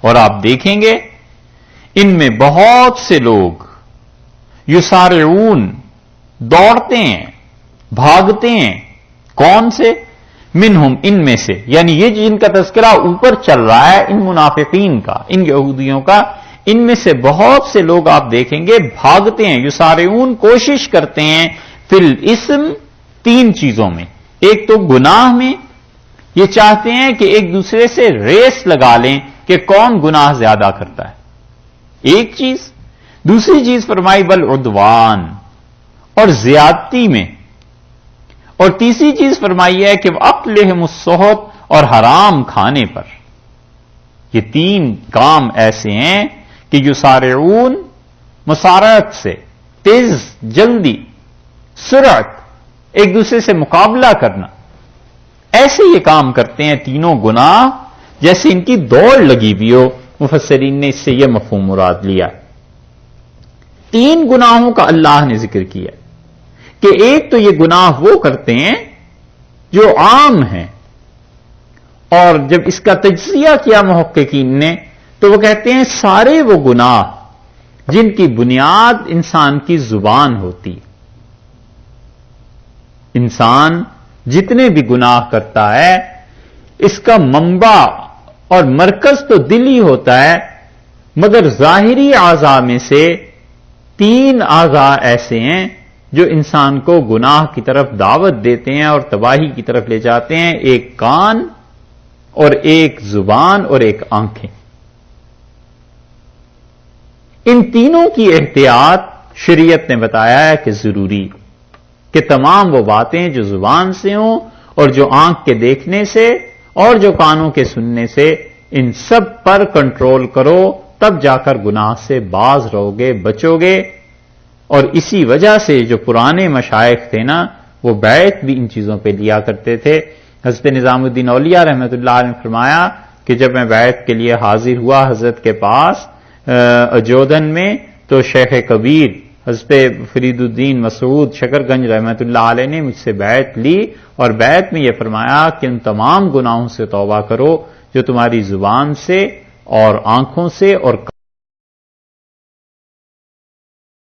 اور آپ دیکھیں گے ان میں بہت سے لوگ یسارعون دوڑتے ہیں بھاگتے ہیں. کون سے؟ منہم ان میں سے، یعنی یہ جن کا تذکرہ اوپر چل رہا ہے ان منافقین کا، ان یہودیوں کا، ان میں سے بہت سے لوگ آپ دیکھیں گے بھاگتے ہیں. یسارعون کوشش کرتے ہیں فی الاسم، 3 چیزوں میں. ایک تو گناہ میں، یہ چاہتے ہیں کہ ایک دوسرے سے ریس لگا لیں کہ کون گناہ زیادہ کرتا ہے، ایک چیز. دوسری چیز فرمائی والعدوان، اور زیادتی میں. اور تیسری چیز فرمائی ہے کہ اکلہم السحت، اور حرام کھانے پر. یہ 3 کام ایسے ہیں کہ یسارعون مسارعت سے، تیز جلدی، سرعت، ایک دوسرے سے مقابلہ کرنا، ایسے یہ کام کرتے ہیں. تینوں گناہ جیسے ان کی دوڑ لگی ہوئی ہو. مفسرین نے اس سے یہ مفہوم مراد لیا. 3 گناہوں کا اللہ نے ذکر کیا کہ ایک تو یہ گناہ وہ کرتے ہیں جو عام ہیں، اور جب اس کا تجزیہ کیا محققین نے تو وہ کہتے ہیں سارے وہ گناہ جن کی بنیاد انسان کی زبان ہوتی. انسان جتنے بھی گناہ کرتا ہے اس کا منبع اور مرکز تو دل ہی ہوتا ہے، مگر ظاہری اعضاء میں سے 3 اعضاء ایسے ہیں جو انسان کو گناہ کی طرف دعوت دیتے ہیں اور تباہی کی طرف لے جاتے ہیں، ایک کان اور ایک زبان اور ایک آنکھیں۔ ان تینوں کی احتیاط شریعت نے بتایا ہے کہ ضروری، کہ تمام وہ باتیں جو زبان سے ہوں اور جو آنکھ کے دیکھنے سے اور جو کانوں کے سننے سے، ان سب پر کنٹرول کرو، تب جا کر گناہ سے باز رہو گے، بچو گے۔ اور اسی وجہ سے جو پرانے مشائخ تھے نا، وہ بیعت بھی ان چیزوں پہ لیا کرتے تھے۔ حضرت نظام الدین اولیاء رحمۃ اللہ علیہ نے فرمایا کہ جب میں بیعت کے لیے حاضر ہوا حضرت کے پاس اجودن میں، تو شیخ کبیر حضرت فرید الدین مسعود شکر گنج رحمۃ اللہ علیہ نے مجھ سے بیعت لی، اور بیعت میں یہ فرمایا کہ ان تمام گناہوں سے توبہ کرو جو تمہاری زبان سے اور آنکھوں سے اور